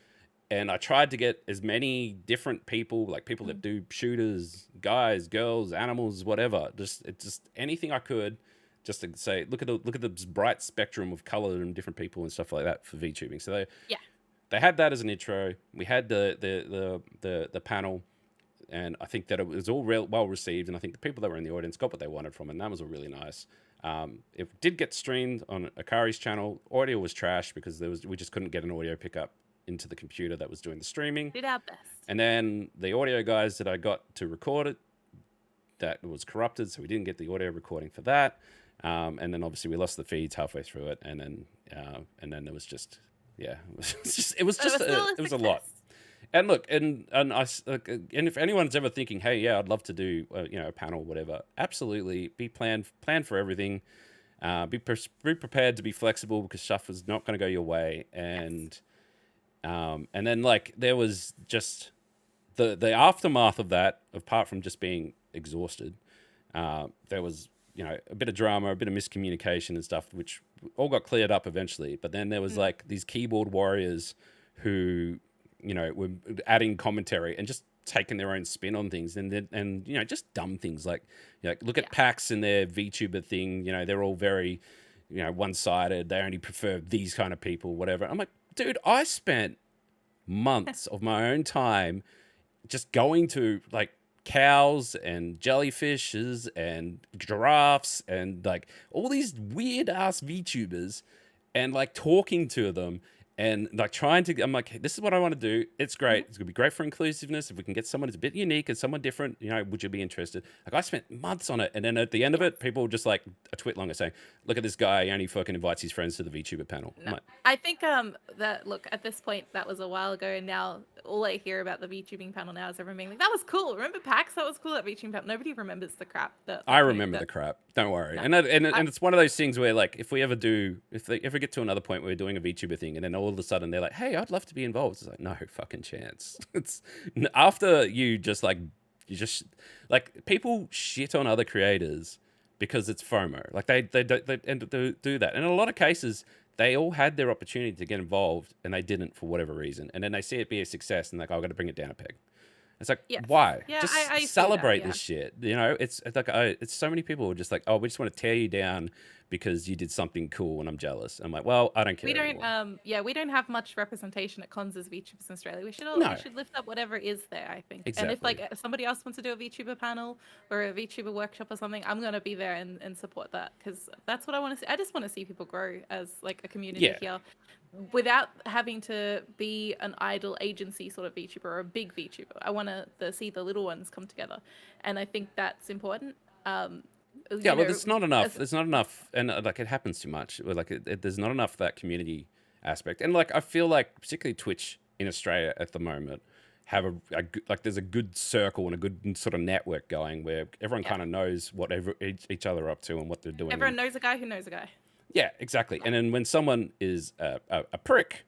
And I tried to get as many different people, like people that do shooters, guys, girls, animals, whatever. Just anything I could, just to say, look at this bright spectrum of color and different people and stuff like that for VTubing. So they had that as an intro. We had the panel, and I think that it was all well received. And I think the people that were in the audience got what they wanted from it, and that was all really nice. It did get streamed on Akari's channel. Audio was trash because we just couldn't get an audio pickup into the computer that was doing the streaming. Did our best. And then the audio guys that I got to record it, that was corrupted, so we didn't get the audio recording for that. And then obviously we lost the feeds halfway through it, and then there was just it was a lot. And look, and if anyone's ever thinking, hey, I'd love to do a panel, whatever, absolutely, be plan for everything. Be prepared to be flexible because stuff is not going to go your way, and then like there was just the aftermath of that, apart from just being exhausted, there was a bit of drama, a bit of miscommunication and stuff, which all got cleared up eventually. But then there was like these keyboard warriors who were adding commentary and just taking their own spin on things, and just dumb things like look at PAX and their VTuber thing. They're all very one-sided. They only prefer these kind of people, whatever. I'm like, dude, I spent months of my own time just going to like cows and jellyfishes and giraffes and like all these weird ass VTubers and like talking to them And like I'm like, hey, this is what I want to do. It's great. It's gonna be great for inclusiveness. If we can get someone who's a bit unique and someone different, would you be interested? Like I spent months on it, and then at the end of it, people just like a tweet longer saying, "Look at this guy. He only fucking invites his friends to the VTuber panel." No. Like, I think that look at this point that was a while ago, and now all I hear about the VTubing panel now is everyone being like, "That was cool. Remember PAX? That was cool at VTubing panel." Nobody remembers the crap that I remember the crap. Don't worry. No. And it's one of those things where like if we ever get to another point where we're doing a VTuber thing, and then all of a sudden they're like, "Hey, I'd love to be involved." It's like, no fucking chance. It's after you just like people shit on other creators because it's FOMO. Like they end up do that. And in a lot of cases, they all had their opportunity to get involved and they didn't for whatever reason. And then they see it be a success and like, I've got to bring it down a peg. It's like, why? Yeah, just I celebrate see that, this shit. It's like, it's so many people who are just like, oh, we just want to tear you down because you did something cool and I'm jealous. And I'm like, well, I don't care. We don't anymore. we don't have much representation at cons as VTubers in Australia. We should lift up whatever is there, I think. Exactly. And if like somebody else wants to do a VTuber panel or a VTuber workshop or something, I'm gonna be there and support that, because that's what I want to see. I just want to see people grow as like a community here, without having to be an idle agency sort of VTuber or a big VTuber. I want to see the little ones come together, and I think that's important. Yeah, well, there's not enough. There's not enough, and like it happens too much. Like there's not enough of that community aspect, and like I feel like particularly Twitch in Australia at the moment have like there's a good circle and a good sort of network going where everyone kind of knows what each other are up to and what they're doing. Everyone knows a guy who knows a guy. Yeah, exactly. And then when someone is a prick,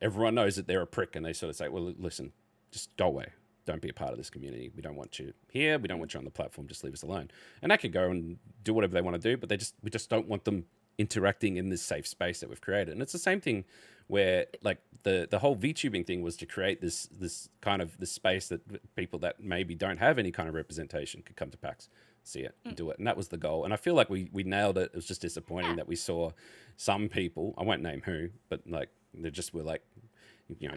everyone knows that they're a prick, and they sort of say, "Well, listen, just go away. Don't be a part of this community. We don't want you here. We don't want you on the platform. Just leave us alone." And they can go and do whatever they want to do, but we just don't want them interacting in this safe space that we've created. And it's the same thing where like the whole VTubing thing was to create this kind of this space that people that maybe don't have any kind of representation could come to PAX, see it, and do it. And that was the goal. And I feel like we nailed it. It was just disappointing that we saw some people, I won't name who, but like they just were like,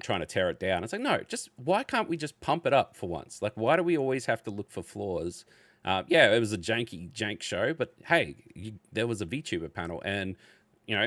trying to tear it down. It's like, no, just why can't we just pump it up for once? Like, why do we always have to look for flaws? Yeah, it was a jank show, but hey, there was a VTuber panel, and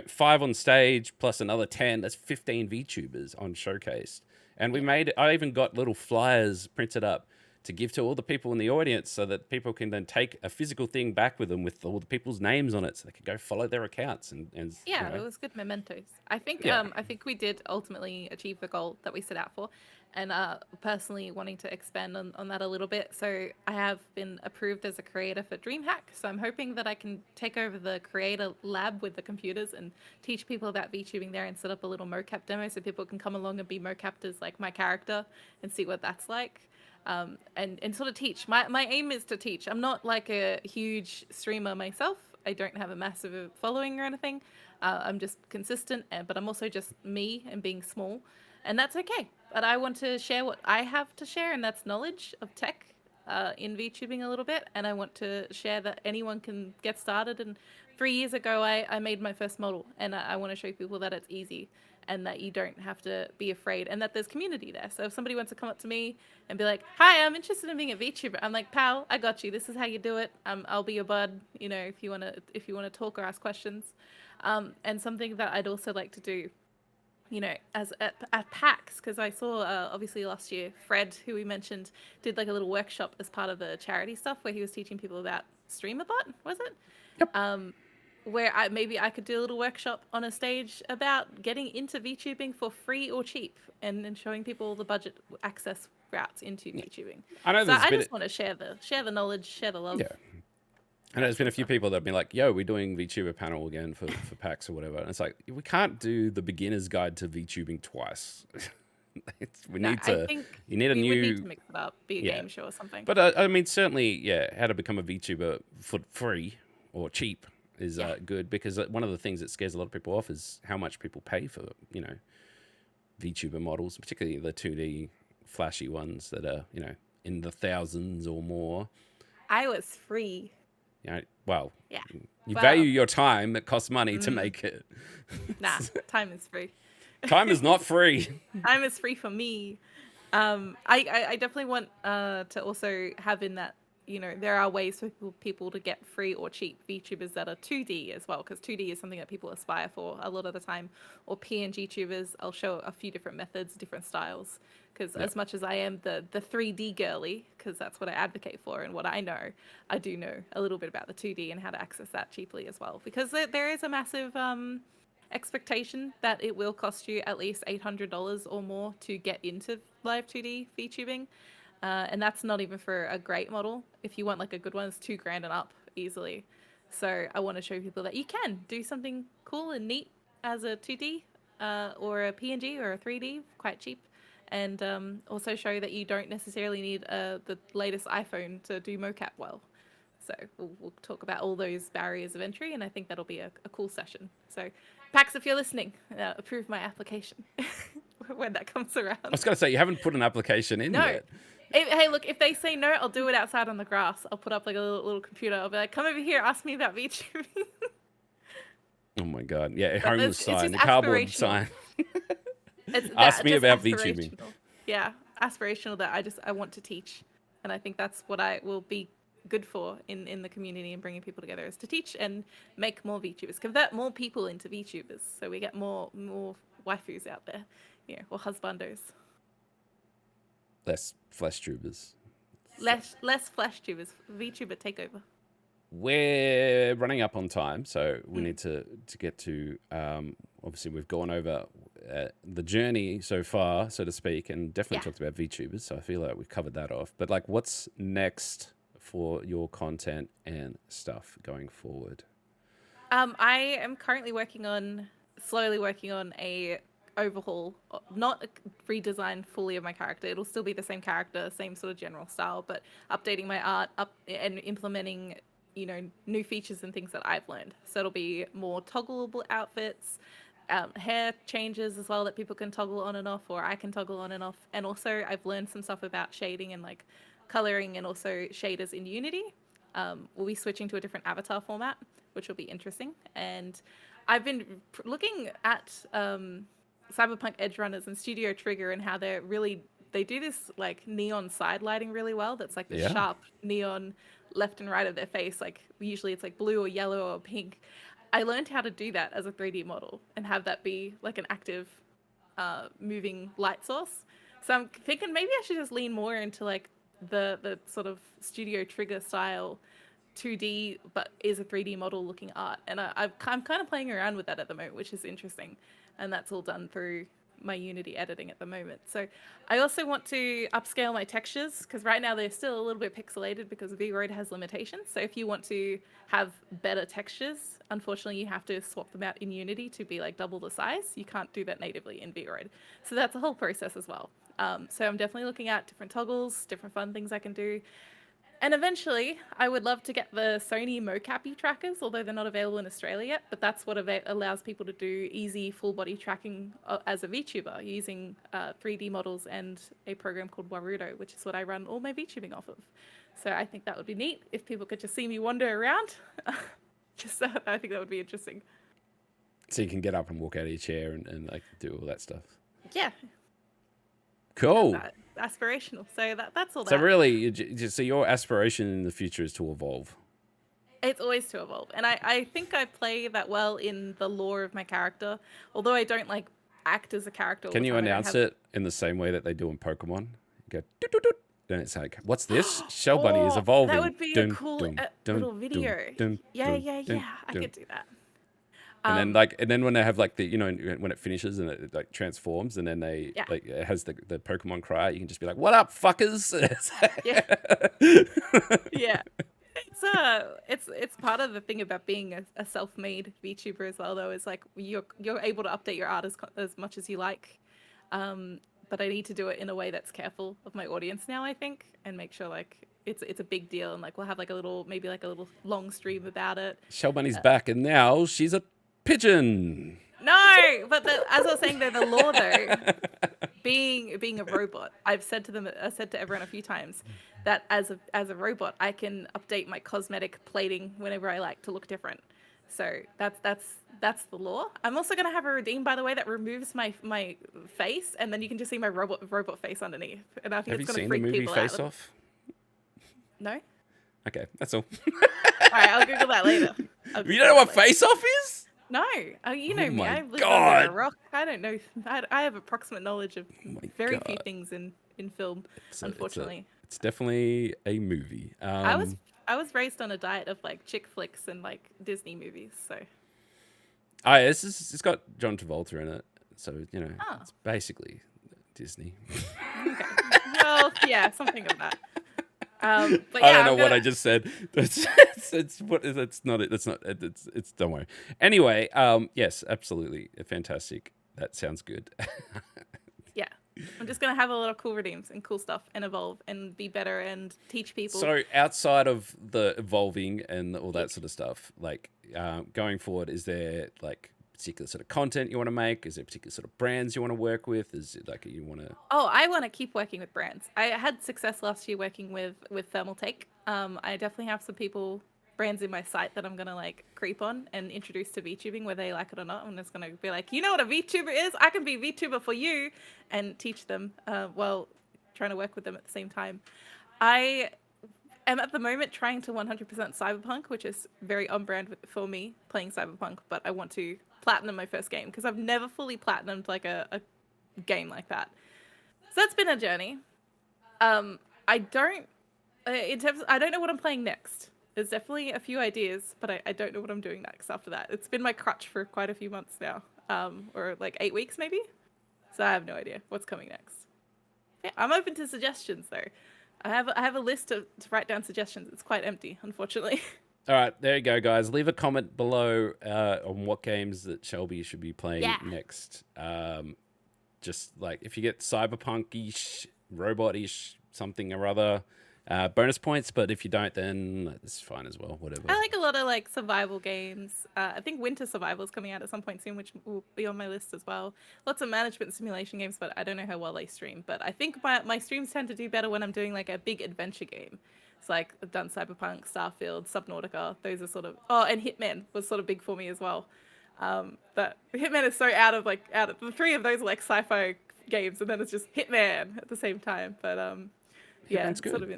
5 on stage plus another 10. That's 15 VTubers on showcase, and we made it. I even got little flyers printed up to give to all the people in the audience so that people can then take a physical thing back with them with all the people's names on it, so they can go follow their accounts and it was good mementos. I think I think we did ultimately achieve the goal that we set out for, and personally wanting to expand on that a little bit. So I have been approved as a creator for DreamHack, so I'm hoping that I can take over the creator lab with the computers and teach people about VTubing there, and set up a little mocap demo so people can come along and be mocapped as like my character and see what that's like. And sort of teach. My aim is to teach. I'm not like a huge streamer myself. I don't have a massive following or anything. I'm just consistent, but I'm also just me and being small, and that's okay. But I want to share what I have to share, and that's knowledge of tech in VTubing a little bit, and I want to share that anyone can get started. And 3 years ago, I made my first model, and I want to show people that it's easy, and that you don't have to be afraid, and that there's community there. So if somebody wants to come up to me and be like, "Hi, I'm interested in being a VTuber," I'm like, "Pal, I got you. This is how you do it. I'll be your bud. If you wanna talk or ask questions." And something that I'd also like to do, as at PAX, because I saw obviously last year Fred, who we mentioned, did like a little workshop as part of the charity stuff where he was teaching people about StreamerBot, was it? Yep. Where maybe I could do a little workshop on a stage about getting into VTubing for free or cheap, and showing people the budget access routes into VTubing. I just want to share the knowledge, share the love. Yeah. I know there's been a few people that have been like, "Yo, we're doing VTuber panel again for PAX or whatever." And it's like, we can't do the beginner's guide to VTubing twice. You need a new. We need to mix it up, be a game show or something. But I mean, certainly, how to become a VTuber for free or cheap is good, because one of the things that scares a lot of people off is how much people pay for VTuber models, particularly the 2D flashy ones that are in the thousands or more. I was free. Well, you value your time. It costs money to make it. Nah, time is free. Time is not free. Time is free for me. I definitely want to also have in that there are ways for people to get free or cheap VTubers that are 2D as well, because 2D is something that people aspire for a lot of the time. Or PNG tubers, I'll show a few different methods, different styles. Because as much as I am the 3D girly, because that's what I advocate for and what I know, I do know a little bit about the 2D and how to access that cheaply as well. Because there is a massive expectation that it will cost you at least $800 or more to get into live 2D VTubing. And that's not even for a great model. If you want like a good one, it's $2,000 and up easily. So I want to show people that you can do something cool and neat as a 2D or a PNG or a 3D, quite cheap. And also show that you don't necessarily need the latest iPhone to do mocap well. So we'll talk about all those barriers of entry, and I think that'll be a cool session. So Pax, if you're listening, approve my application when that comes around. I was going to say, you haven't put an application in yet. Hey, look, if they say no, I'll do it outside on the grass. I'll put up like a little computer. I'll be like, come over here, ask me about VTubing. Oh my God. Yeah, a homeless sign, a just cardboard sign. Ask me about VTubing. Yeah, aspirational that I want to teach. And I think that's what I will be good for in the community and bringing people together, is to teach and make more VTubers, convert more people into VTubers, so we get more waifus out there, or husbandos. Less flesh tubers. Less flesh tubers. VTuber takeover. We're running up on time, so we need to get to. Obviously, we've gone over the journey so far, so to speak, and definitely talked about VTubers. So I feel like we've covered that off. But like, what's next for your content and stuff going forward? I am currently slowly working on a overhaul, not a redesign fully of my character. It'll still be the same character, same sort of general style, but updating my art and implementing new features and things that I've learned. So it'll be more toggleable outfits, hair changes as well that people can toggle on and off, or I can toggle on and off. And also I've learned some stuff about shading and like coloring and also shaders in Unity. We'll be switching to a different avatar format, which will be interesting. And I've been looking at Cyberpunk Edge Runners and Studio Trigger and how they do this like neon side lighting really well. That's like the sharp neon left and right of their face. Like usually it's like blue or yellow or pink. I learned how to do that as a 3D model and have that be like an active moving light source. So I'm thinking maybe I should just lean more into like the sort of Studio Trigger style 2D but is a 3D model looking art. And I'm kind of playing around with that at the moment, which is interesting. And that's all done through my Unity editing at the moment. So I also want to upscale my textures, because right now they're still a little bit pixelated because VRoid has limitations. So if you want to have better textures, unfortunately you have to swap them out in Unity to be like double the size. You can't do that natively in VRoid. So that's a whole process as well. So I'm definitely looking at different toggles, different fun things I can do. And eventually, I would love to get the Sony mocap trackers, although they're not available in Australia yet. But that's what allows people to do easy full body tracking as a VTuber using 3D models and a program called Warudo, which is what I run all my VTubing off of. So I think that would be neat if people could just see me wander around. I think that would be interesting. So you can get up and walk out of your chair and like do all that stuff. Yeah. Cool. Aspirational. So that's all that. So really, so your aspiration in the future is to evolve. It's always to evolve. And I think I play that well in the lore of my character, although I don't like act as a character. Can you announce it in the same way that they do in Pokemon? You go, doot, doot, doot. Then it's like, what's this? Shellbunny is evolving. That would be a cool little video. Yeah. I could do that. And then when they have like the, when it finishes and it like transforms and then they like it has the Pokemon cry, you can just be like, "What up, fuckers?" Yeah. It's part of the thing about being a self-made VTuber as well, though, is like you're able to update your art as much as you like. But I need to do it in a way that's careful of my audience now, I think, and make sure like it's a big deal, and like we'll have like a little long stream about it. Shellbunny's back, and now she's a pigeon. No, but as I was saying, the lore though, being a robot, I've said to everyone a few times that as a robot, I can update my cosmetic plating whenever I like to look different. So that's the lore. I'm also gonna have a redeem, by the way, that removes my face, and then you can just see my robot face underneath. And I think have it's you gonna seen freak the movie people Face out. Off? No. Okay, that's all. All right, I'll Google that later. You don't know what Face Off is? No, you know Oh me. my I've lived God. under a rock. I don't know. I have approximate knowledge of Oh my very few God. things in film, unfortunately. It's definitely a movie. I was I was raised on a diet of like chick flicks and like Disney movies. So it's got John Travolta in it, so oh, it's basically Disney. okay. Well, yeah, something of that. But I yeah, don't know I'm what gonna. I just said. It's what is it's not it. That's not it's don't worry. Anyway, yes, absolutely fantastic. That sounds good. Yeah, I'm just gonna have a lot of cool redeems and cool stuff and evolve and be better and teach people. So outside of the evolving and all that sort of stuff, like going forward, is there like particular sort of content you want to make? Is there particular sort of brands you want to work with? Is it like you want to? Oh, I want to keep working with brands. I had success last year working with Thermal Take. I definitely have some brands in my site that I'm gonna like creep on and introduce to VTubing, whether they like it or not. I'm just gonna be like, you know what a VTuber is? I can be VTuber for you, and teach them while trying to work with them at the same time. I am at the moment trying to 100% Cyberpunk, which is very on brand for me playing Cyberpunk. But I want to platinum my first game because I've never fully platinumed like a game like that. So that's been a journey. I don't, in terms, I don't know what I'm playing next. There's definitely a few ideas, but I don't know what I'm doing next after that. It's been my crutch for quite a few months now, or like 8 weeks maybe. So I have no idea what's coming next. Yeah, I'm open to suggestions though. I have a list to write down suggestions. It's quite empty, unfortunately. All right, there you go, guys. Leave a comment below on what games that Shelby should be playing Yeah. next. Just like if you get cyberpunk-ish, robot-ish, something or other, bonus points. But if you don't, then it's fine as well. Whatever. I like a lot of like survival games. I think Winter Survival is coming out at some point soon, which will be on my list as well. Lots of management simulation games, but I don't know how well they stream. But I think my streams tend to do better when I'm doing like a big adventure game. It's like I've done Cyberpunk, Starfield, Subnautica. Those are sort of and Hitman was sort of big for me as well. But Hitman is so out of the three of those are like sci-fi games, and then it's just Hitman at the same time. But yeah, Hitman's good. sort of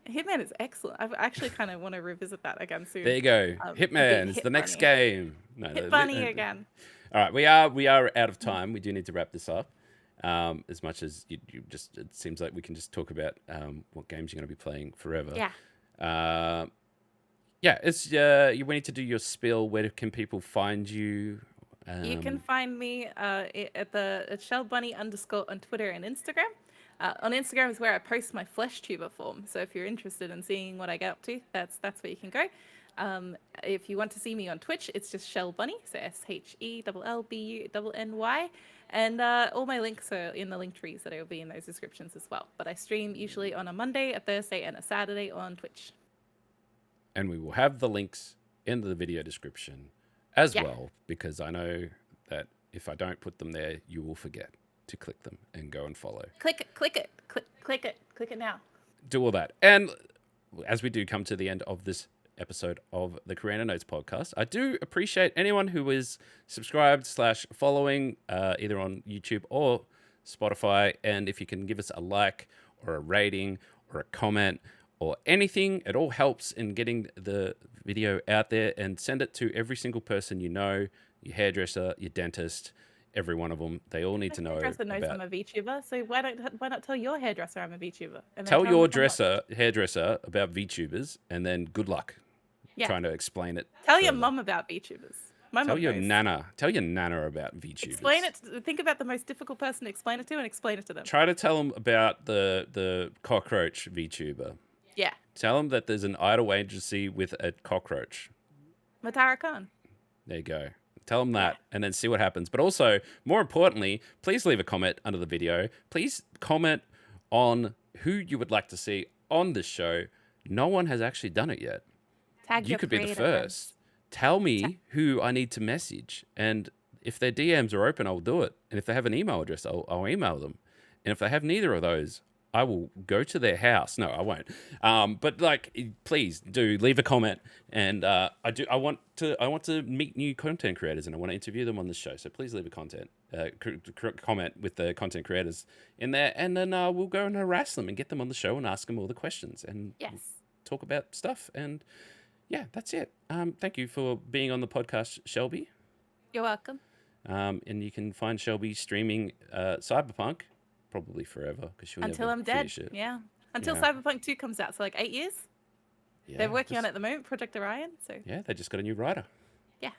Hitman is excellent. I actually kind of want to revisit that again soon. There you go. Hitman is the next game. No, Hit Bunny again. All right, we are out of time. We do need to wrap this up. As much as you just, it seems like we can just talk about what games you're going to be playing forever. Yeah. Yeah. It's we need to do your spiel. Where can people find you? You can find me at Shellbunny _ on Twitter and Instagram. On Instagram is where I post my flesh tuber form. So if you're interested in seeing what I get up to, that's where you can go. If you want to see me on Twitch, it's just Shellbunny, so SHELLBUNNY. And all my links are in the link trees that will be in those descriptions as well. But I stream usually on a Monday, a Thursday, and a Saturday on Twitch. And we will have the links in the video description as well, because I know that if I don't put them there, you will forget to click them and go and follow. Click it now. Do all that. And as we do come to the end of this episode of the Creator Notes podcast, I do appreciate anyone who is subscribed / following either on YouTube or Spotify. And if you can give us a like or a rating or a comment or anything, it all helps in getting the video out there, and send it to every single person you know, your hairdresser, your dentist, every one of them. They all need to know. Hairdresser knows I'm a VTuber, so why not tell your hairdresser I'm a VTuber? And then tell your hairdresser about VTubers, and then good luck trying to explain it. Tell your mum about VTubers. Tell your nana about VTubers. Explain it. Think about the most difficult person to explain it to, and explain it to them. Try to tell them about the cockroach VTuber. Yeah. Tell them that there's an idol agency with a cockroach. Matara Khan. There you go. Tell them that, and then see what happens. But also, more importantly, please leave a comment under the video. Please comment on who you would like to see on this show. No one has actually done it yet. You could be the first. Tell me who I need to message, and if their DMs are open, I'll do it. And if they have an email address, I'll email them. And if they have neither of those, I will go to their house. No, I won't. But like, please do leave a comment. And I want to meet new content creators, and I want to interview them on the show. So please leave a comment with the content creators in there, and then we'll go and harass them and get them on the show and ask them all the questions. And yes, talk about stuff. And yeah, that's it. Thank you for being on the podcast, Shelby. You're welcome. And you can find Shelby streaming Cyberpunk probably forever because she'll Until never I'm dead. finish it. Yeah. Until Yeah. Cyberpunk 2 comes out. So like 8 years. Yeah, They're working on it at the moment, Project Orion. So Yeah, they just got a new writer. yeah.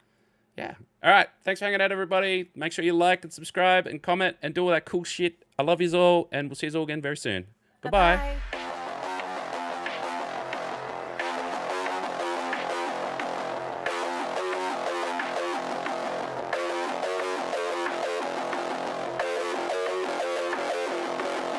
Yeah. All right. Thanks for hanging out, everybody. Make sure you like and subscribe and comment and do all that cool shit. I love yous all, and we'll see you all again very soon. Goodbye. Bye-bye.